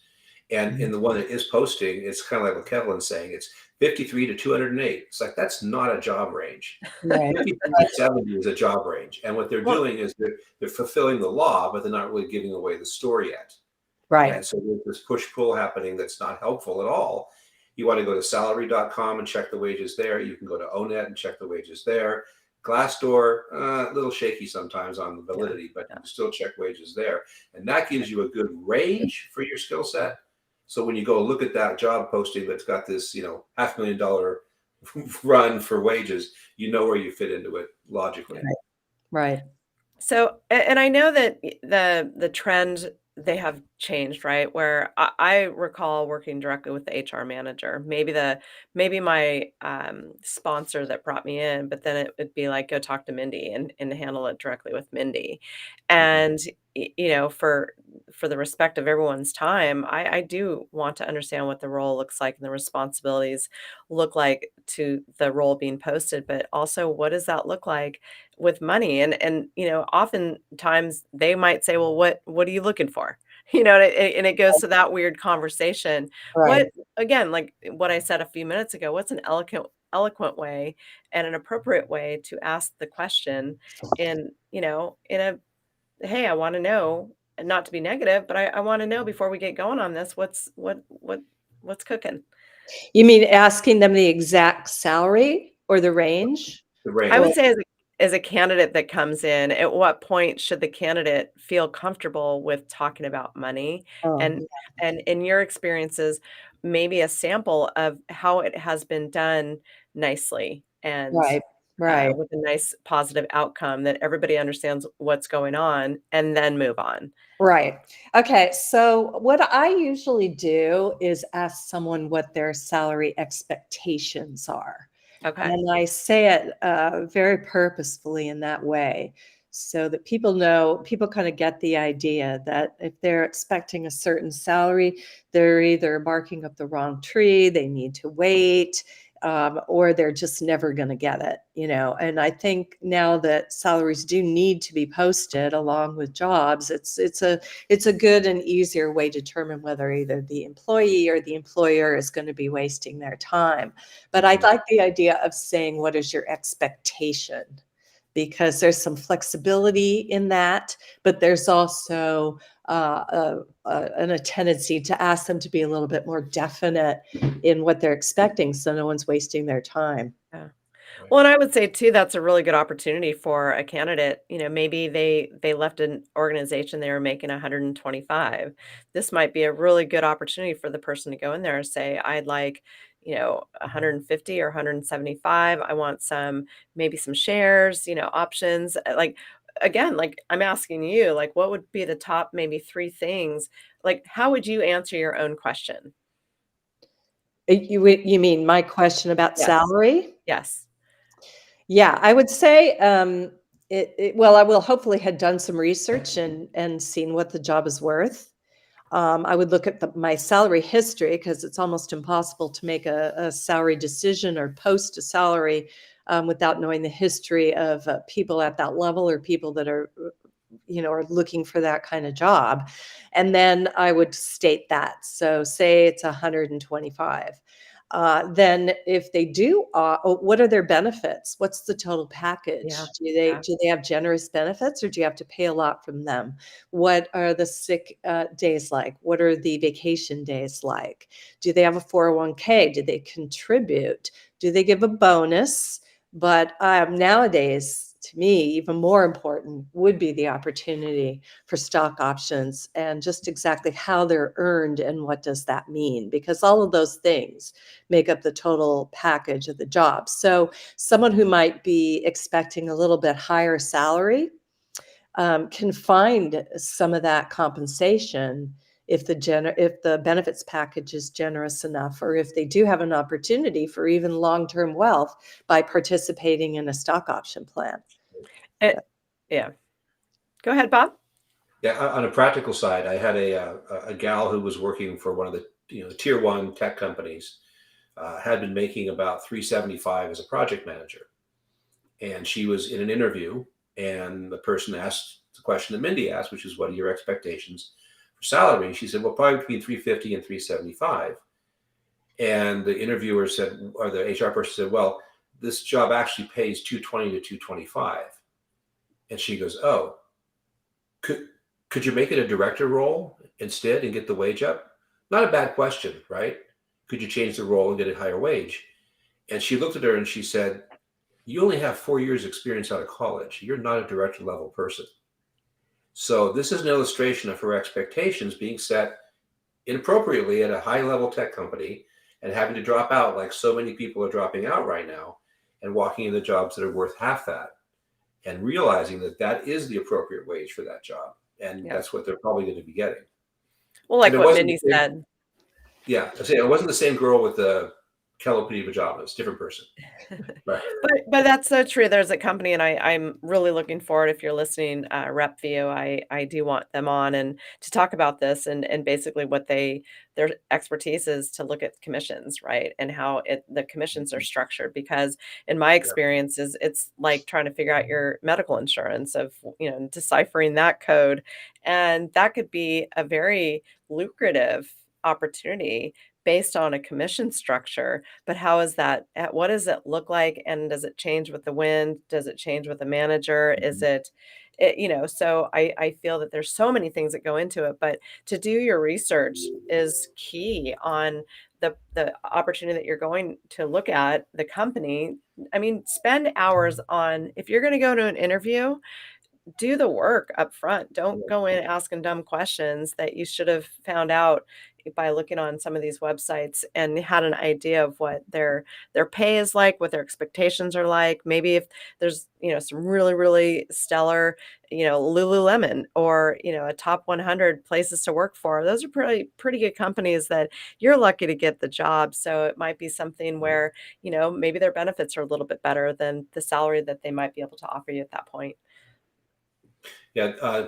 Speaker 1: And in the one that is posting, it's kind of like what Kevin's saying. It's 53 to 208. It's like that's not a job range.
Speaker 2: Right.
Speaker 1: 53 to 70 is a job range, and what they're
Speaker 3: Well,
Speaker 1: doing is they're fulfilling the law, but they're not really giving away the story yet.
Speaker 2: Right.
Speaker 1: And so there's this push-pull happening that's not helpful at all. You want to go to salary.com and check the wages there. You can go to ONET and check the wages there. Glassdoor, a little shaky sometimes on the
Speaker 3: yeah,
Speaker 1: validity, but you
Speaker 3: yeah.
Speaker 1: can still check wages there. And that gives you a good range for your skill set. So when you go look at that job posting that's got this, $500,000 run for wages, you know where you fit into it logically.
Speaker 2: Right. Right.
Speaker 3: So, and I know that the trend they have changed, right? Where I recall working directly with the HR manager, maybe my sponsor that brought me in, but then it would be like go talk to Mindy and handle it directly with Mindy,
Speaker 1: Mhm.
Speaker 3: and for the respect of everyone's time, I do want to understand what the role looks like and the responsibilities look like to the role being posted, but also what does that look like with money? And oftentimes they might say, "Well, what are you looking for?" And it goes to that weird conversation.
Speaker 2: Right.
Speaker 3: What again, like what I said a few minutes ago, what's an eloquent way and an appropriate way to ask the question in a hey, I want to know not to be negative, but I want to know before we get going on this, what's cooking?
Speaker 2: You mean asking them the exact salary or the range?
Speaker 1: The
Speaker 3: I
Speaker 2: Or
Speaker 3: would
Speaker 1: range.
Speaker 3: say as a candidate that comes in, at what point should the candidate feel comfortable with talking about money?
Speaker 2: oh,
Speaker 3: And in your experiences, maybe a sample of how it has been done nicely and
Speaker 2: right, right.
Speaker 3: with a nice positive outcome that everybody understands what's going on, and then move on.
Speaker 2: Right. Okay. So, what I usually do is ask someone what their salary expectations are.
Speaker 3: Okay.
Speaker 2: And I say it very purposefully in that way so that people know, people kind of get the idea that if they're expecting a certain salary, they're either barking up the wrong tree, they need to wait, or they're just never going to get it, you know. And I think now that salaries do need to be posted along with jobs, it's a good and easier way to determine whether either the employee or the employer is going to be wasting their time. But I
Speaker 1: Mhm.
Speaker 2: like the idea of saying, what is your expectation? Because there's some flexibility in that, but there's also a tendency to ask them to be a little bit more definite in what they're expecting so no one's wasting their time.
Speaker 3: Yeah.
Speaker 1: Right.
Speaker 3: Well, and I would say too, that's a really good opportunity for a candidate. Maybe they left an organization they were making 125. This might be a really good opportunity for the person to go in there and say, I'd like, 150 or 175. I want maybe some shares, options. Like again, like I'm asking you, like what would be the top maybe three things? Like how would you answer your own question?
Speaker 2: You mean my question about
Speaker 3: Yes.
Speaker 2: salary?
Speaker 3: Yes.
Speaker 2: Yeah, I would say, well, I will hopefully had done some research and seen what the job is worth. I would look at my salary history because it's almost impossible to make a salary decision or post a salary without knowing the history of people at that level or people that are, are looking for that kind of job. And then I would state that. So say it's 125. Then if they do, what are their benefits? What's the total
Speaker 3: Yeah.
Speaker 2: package? Do
Speaker 3: Yeah.
Speaker 2: they have generous benefits, or do you have to pay a lot from them? What are the sick days like? What are the vacation days like? Do they have a 401k? Do they contribute? Do they give a bonus? But nowadays, to me, even more important would be the opportunity for stock options and just exactly how they're earned and what does that mean? Because all of those things make up the total package of the job. So someone who might be expecting a little bit higher salary can find some of that compensation if the benefits package is generous enough, or if they do have an opportunity for even long-term wealth by participating in a stock option plan.
Speaker 3: Eh, yeah. Go ahead, Bob.
Speaker 1: Yeah, on a practical side, I had a gal who was working for one of the tier one tech companies, had been making about 375 as a project manager, and she was in an interview, and the person asked the question that Mindy asked, which is, "What are your expectations for salary?" And she said, "Well, probably between 350 and 375." And the interviewer said, or the HR person said, "Well, this job actually pays 220 to 225." And she goes, "Oh, could could you make it a director role instead and get the wage up?" Not a bad question, right? Could you change the role and get a higher wage? And she looked at her and she said, "You only have 4 years experience out of college. You're not a director level person." So this is an illustration of her expectations being set inappropriately at a high level tech company and having to drop out like so many people are dropping out right now and walking into jobs that are worth half that, and realizing that that is the appropriate wage for that job, and
Speaker 3: Yeah.
Speaker 1: that's what they're probably going to be getting.
Speaker 3: Well,
Speaker 1: And
Speaker 3: like
Speaker 1: it
Speaker 3: what
Speaker 1: wasn't
Speaker 3: Mindy
Speaker 1: the same,
Speaker 3: said.
Speaker 1: yeah, I say it wasn't the same girl with the Hello Kitty pajamas, different person. Right.
Speaker 3: But that's so true. There's a company, and I'm really looking forward, if you're listening, RepView, I do want them on and to talk about this and basically what their expertise is to look at commissions, right? And how the commissions are structured. Because in my
Speaker 1: Yeah.
Speaker 3: experiences, it's like trying to figure out your medical insurance of, deciphering that code. And that could be a very lucrative opportunity based on a commission structure. But how is that what does it look like, and does it change with the wind? Does it change with the manager?
Speaker 1: Mhm.
Speaker 3: So I feel that there's so many things that go into it, but to do your research is key on the opportunity that you're going to look at, the company. I mean, spend hours on, if you're going to go to an interview, do the work up front. Don't go in asking dumb questions that you should have found out by looking on some of these websites and had an idea of what their pay is like, what their expectations are like. Maybe if there's, some really, really stellar, Lululemon or, a top 100 places to work for. Those are pretty good companies that you're lucky to get the job. So it might be something where, maybe their benefits are a little bit better than the salary that they might be able to offer you at that point.
Speaker 1: Yeah,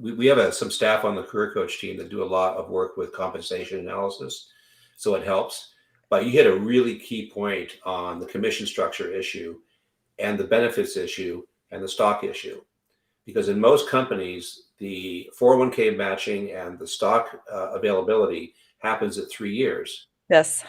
Speaker 1: we have some staff on the career coach team that do a lot of work with compensation analysis, so it helps. But you hit a really key point on the commission structure issue and the benefits issue and the stock issue. Because in most companies, the 401k matching and the stock availability happens at 3 years.
Speaker 3: Yes.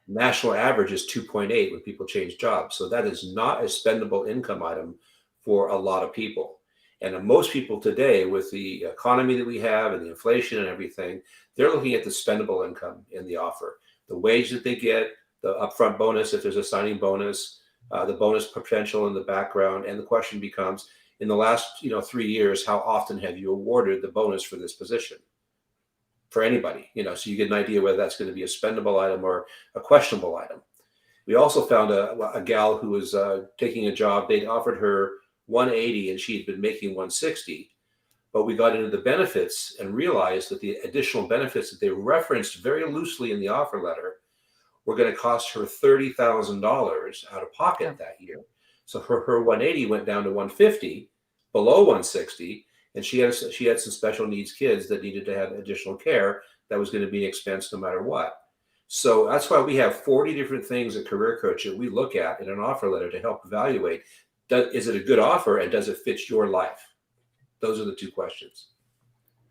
Speaker 1: National average is 2.8 when people change jobs. So that is not a spendable income item for a lot of people. And most people today, with the economy that we have and the inflation and everything, they're looking at the spendable income in the offer, the wage that they get, the upfront bonus if there's a signing bonus, the bonus potential in the background. And the question becomes, in the last 3 years, how often have you awarded the bonus for this position? For anybody, so you get an idea whether that's going to be a spendable item or a questionable item. We also found a gal who was taking a job. They'd offered her 180 and she had been making 160. But we got into the benefits and realized that the additional benefits that they referenced very loosely in the offer letter were going to cost her $30,000 out of pocket that year. So her 180 went down to 150, below 160. And she had some special needs kids that needed to have additional care that was going to be an expense no matter what. So that's why we have 40 different things at Career Coach that we look at in an offer letter to help evaluate, is it a good offer and does it fit your life? Those are the two questions.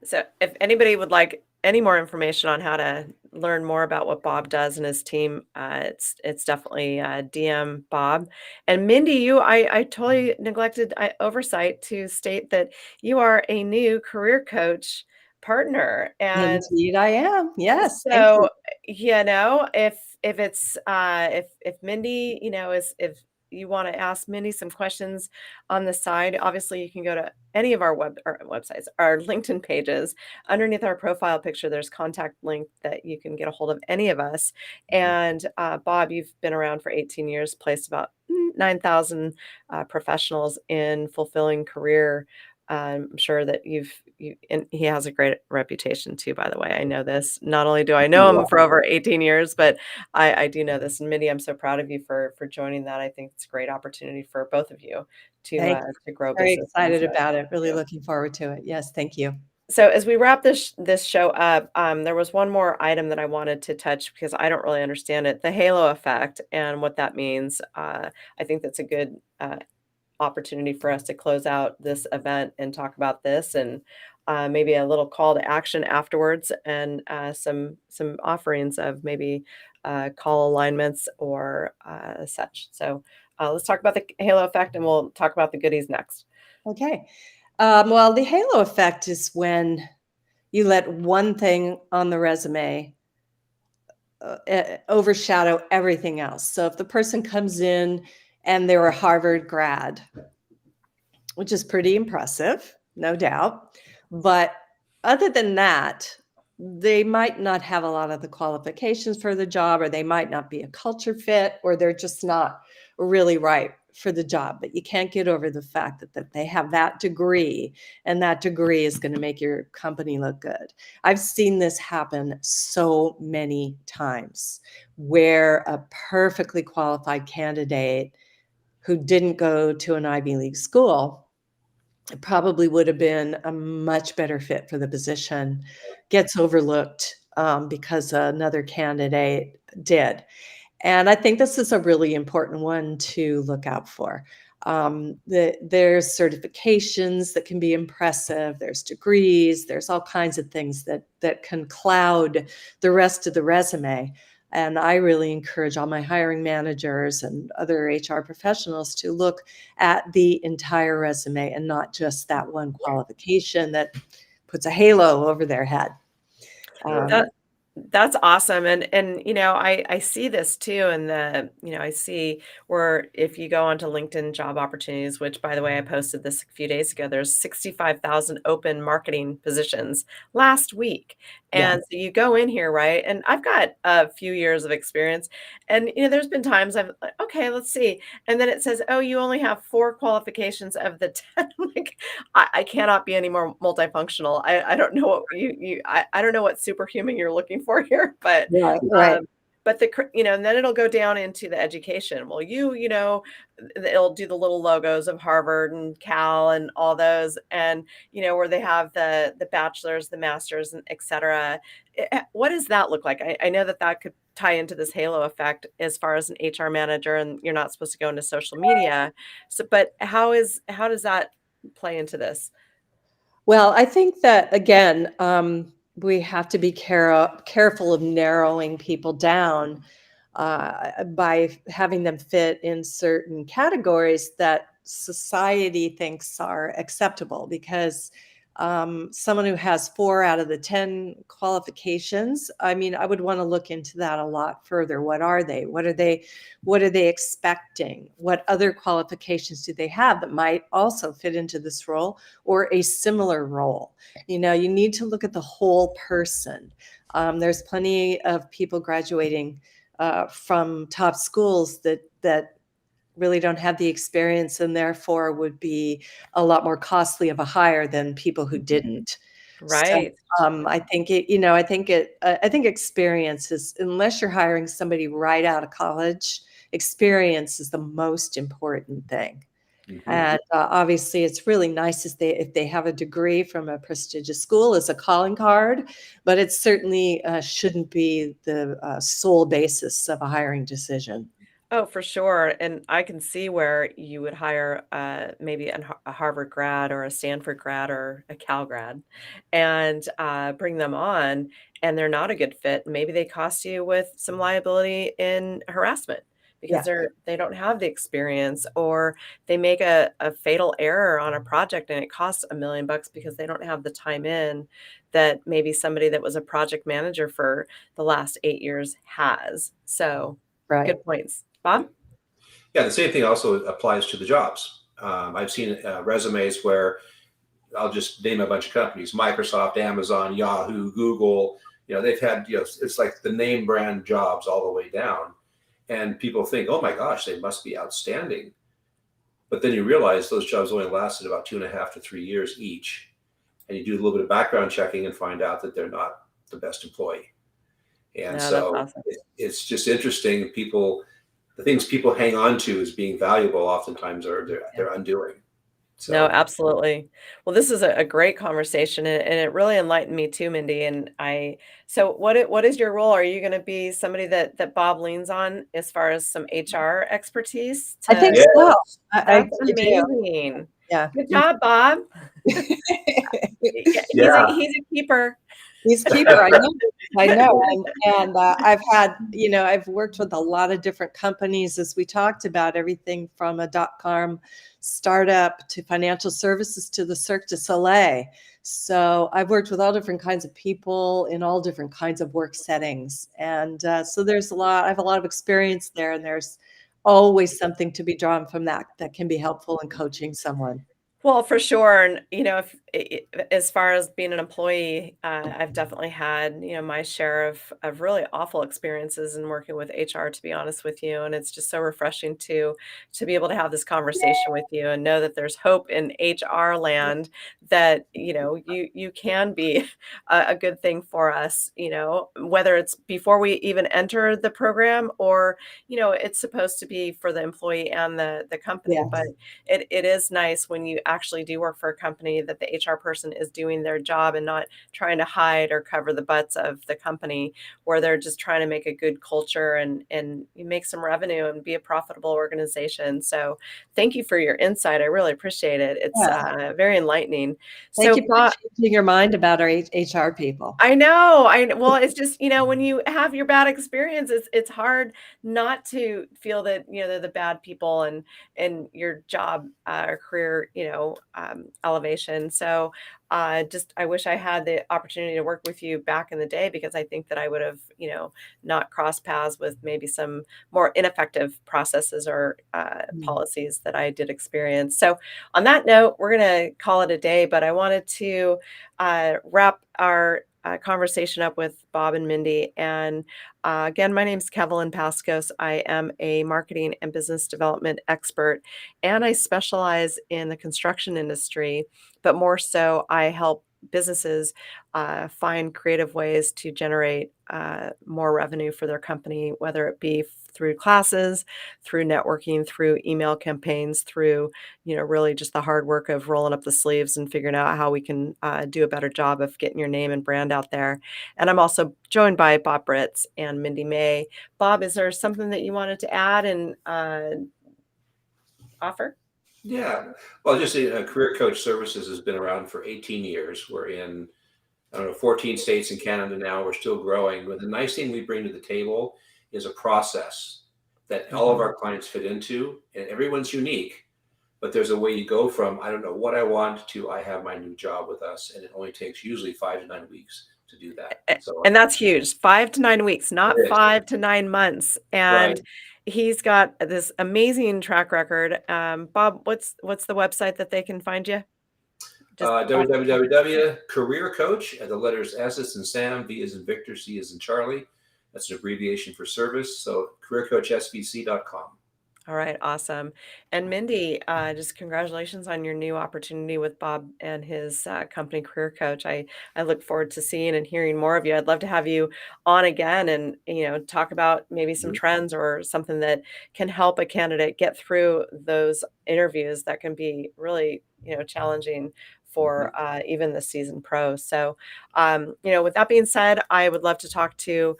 Speaker 3: So if anybody would like any more information on how to learn more about what Bob does and his team, it's definitely DM Bob. And Mindy, I totally neglected oversight to state that you are a new career coach partner. And
Speaker 2: Indeed, I am. Yes, thank you.
Speaker 3: so, if it's if Mindy, is if you want to ask Mindy some questions on the side, obviously you can go to any of our websites, our LinkedIn pages. Underneath our profile picture, there's contact link that you can get a hold of any of us. And Bob, you've been around for 18 years, placed about 9,000 professionals in fulfilling career. I'm sure that and he has a great reputation too, by the way. I know this. Not only do I know him for over 18 years, but I do know this. And Mindy, I'm so proud of you for joining that. I think it's a great opportunity for both of you
Speaker 2: Thank you.
Speaker 3: to grow
Speaker 2: Very
Speaker 3: business.
Speaker 2: excited about it. Really looking forward to it. Yes, thank you.
Speaker 3: So as we wrap this show up, there was one more item that I wanted to touch because I don't really understand it, the halo effect and what that means. I think that's a good opportunity for us to close out this event and talk about this, and maybe a little call to action afterwards, and some offerings of maybe call alignments or such. So let's talk about the halo effect, and we'll talk about the goodies next.
Speaker 2: Okay. Well, the halo effect is when you let one thing on the resume overshadow everything else. So if the person comes in and they're a Harvard grad, which is pretty impressive, no doubt. But other than that, they might not have a lot of the qualifications for the job, or they might not be a culture fit, or they're just not really right for the job. But you can't get over the fact that they have that degree, and that degree is going to make your company look good. I've seen this happen so many times where a perfectly qualified candidate who didn't go to an Ivy League school probably would have been a much better fit for the position, gets overlooked because another candidate did. And I think this is a really important one to look out for. There's certifications that can be impressive. There's degrees. There's all kinds of things that can cloud the rest of the resume. And I really encourage all my hiring managers and other HR professionals to look at the entire resume and not just that one qualification that puts a halo over their head.
Speaker 1: Sure.
Speaker 3: That that's awesome, and, I see this too in I see where if you go onto LinkedIn job opportunities, which, by the way, I posted this a few days ago, there's 65,000 open marketing positions last week,
Speaker 2: Yeah,
Speaker 3: and so you go in here, right, and I've got a few years of experience, and, there's been times I've like, "Okay, let's see," and then it says, "Oh, you only have 4 qualifications of the 10." Like, I cannot be any more multifunctional. I don't know what I don't know what superhuman you're looking for here,
Speaker 2: right, right.
Speaker 3: but and then it'll go down into the education. Well, it'll do the little logos of Harvard and Cal and all those, and where they have the bachelor's, the master's, and et cetera. What does that look like? I know that that could tie into this halo effect as far as an HR manager, and you're not supposed to go into social media. So, but how does that play into this?
Speaker 2: Well, I think that again, we have to be careful of narrowing people down by having them fit in certain categories that society thinks are acceptable. Because someone who has 4 out of the 10 qualifications, I mean, I would want to look into that a lot further. What are they? What are they? What are they expecting? What other qualifications do they have that might also fit into this role or a similar role? You need to look at the whole person. There's plenty of people graduating from top schools that really don't have the experience and therefore would be a lot more costly of a hire than people who didn't. So
Speaker 3: Right.
Speaker 2: I think I think experience is, unless you're hiring somebody right out of college, experience is the most important thing.
Speaker 1: Mhm.
Speaker 2: And obviously, it's really nice if they have a degree from a prestigious school as a calling card, but it certainly shouldn't be the sole basis of a hiring decision.
Speaker 3: Oh, for sure, and I can see where you would hire, maybe a Harvard grad or a Stanford grad or a Cal grad, and, bring them on, and they're not a good fit. Maybe they cost you with some liability in harassment because
Speaker 2: Yeah,
Speaker 3: they don't have the experience, or they make a fatal error on a project and it costs $1,000,000 because they don't have the time in that maybe somebody that was a project manager for the last 8 years has. So,
Speaker 2: right.
Speaker 3: good points. Bob?
Speaker 1: Yeah, the same thing also applies to the jobs. I've seen resumes where I'll just name a bunch of companies: Microsoft, Amazon, Yahoo, Google. They've had, it's like the name brand jobs all the way down. And people think, oh my gosh, they must be outstanding. But then you realize those jobs only lasted about 2.5 to 3 years each. And you do a little bit of background checking and find out that they're not the best employee. And
Speaker 3: No, that's
Speaker 1: so
Speaker 3: awesome.
Speaker 1: it's just interesting. The things people hang on to as being valuable oftentimes are
Speaker 3: Yeah.
Speaker 1: they're undoing.
Speaker 3: No,
Speaker 1: So
Speaker 3: absolutely. Well, this is a great conversation, and it really enlightened me too, Mindy. So what is your role? Are you going to be somebody that Bob leans on as far as some HR expertise
Speaker 2: I think
Speaker 3: to
Speaker 2: so.
Speaker 1: yes,
Speaker 3: That's
Speaker 2: I do.
Speaker 3: amazing.
Speaker 2: Yeah.
Speaker 3: Good job, Bob. Yeah,
Speaker 1: yeah.
Speaker 3: he's a keeper.
Speaker 2: He's keeper. I know. I know. And I've worked with a lot of different companies, as we talked about, everything from a dot-com startup to financial services to the Cirque du Soleil. So I've worked with all different kinds of people in all different kinds of work settings. And so I have a lot of experience there, and there's always something to be drawn from that can be helpful in coaching someone.
Speaker 3: Well, for sure, and, if as far as being an employee, I've definitely had, my share of really awful experiences in working with HR, to be honest with you, and it's just so refreshing to be able to have this conversation with you and know that there's hope in HR land, that, you can be a good thing for us, whether it's before we even enter the program, or, it's supposed to be for the employee and the company, but
Speaker 2: Yes.
Speaker 3: it is nice when you actually do work for a company that the HR person is doing their job and not trying to hide or cover the butts of the company, where they're just trying to make a good culture and make some revenue and be a profitable organization. So thank you for your insight. I really appreciate it. It's
Speaker 2: Yes.
Speaker 3: very enlightening.
Speaker 2: Thank
Speaker 3: So,
Speaker 2: you for changing your mind about our HR people.
Speaker 3: I know. Well, it's just, when you have your bad experiences, it's hard not to feel that, they're the bad people and your job or career, elevation. So, just I wish I had the opportunity to work with you back in the day, because I think that I would have, not crossed paths with maybe some more ineffective processes or
Speaker 2: Mm.
Speaker 3: policies that I did experience. So, on that note, we're going to call it a day, but I wanted to wrap our conversation up with Bob and Mindy. And again, my name is Kevlin Pascos. I am a marketing and business development expert, and I specialize in the construction industry, but more so, I help businesses find creative ways to generate more revenue for their company, whether it be through classes, through networking, through email campaigns, through really just the hard work of rolling up the sleeves and figuring out how we can do a better job of getting your name and brand out there. And I'm also joined by Bob Britz and Mindy May. Bob, is there something that you wanted to add and offer?
Speaker 1: Yeah. Well, just Career Coach Services has been around for 18 years. We're in, I don't know, 14 states in Canada now. We're still growing. But the nice thing we bring to the table is a process that all of
Speaker 2: Mhm.
Speaker 1: our clients fit into, and everyone's unique. But there's a way you go from, I don't know what I want, to I have my new job with us. And it only takes usually 5 to 9 weeks to do that. So
Speaker 3: And that's huge. 5 to 9 weeks, not
Speaker 1: it is.
Speaker 3: 5 to 9 months.
Speaker 1: Right.
Speaker 3: And he's got this amazing track record. Bob, what's the website that they can find you? Just
Speaker 1: www.career coach, the letters S as in Sam, V as in Victor, C as in Charlie. That's an abbreviation for service. So careercoachsbc.com.
Speaker 3: All right, awesome. And Mindy, just congratulations on your new opportunity with Bob and his company Career Coach. I look forward to seeing and hearing more of you. I'd love to have you on again and talk about maybe some
Speaker 1: Mhm.
Speaker 3: trends or something that can help a candidate get through those interviews that can be really challenging for
Speaker 1: Mhm.
Speaker 3: even the seasoned pros. So, with that being said, I would love to talk to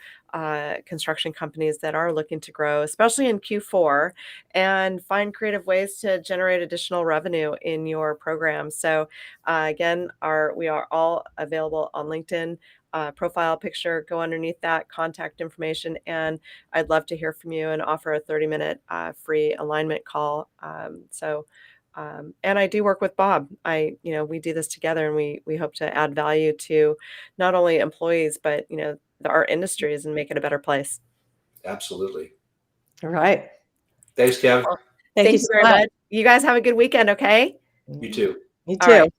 Speaker 3: construction companies that are looking to grow, especially in Q4, and find creative ways to generate additional revenue in your program. So, again, we are all available on LinkedIn. Profile picture, go underneath that, contact information, and I'd love to hear from you and offer a 30-minute free alignment call. And I do work with Bob. We do this together, and we hope to add value to not only employees, but our industries and make it a better place.
Speaker 1: Absolutely.
Speaker 2: All right.
Speaker 1: Thanks, Kev.
Speaker 3: Well,
Speaker 2: Thank you
Speaker 3: thank you
Speaker 2: so
Speaker 3: very
Speaker 2: much.
Speaker 3: much. You guys have a good weekend, okay?
Speaker 1: You too.
Speaker 2: You
Speaker 3: All right.
Speaker 2: too.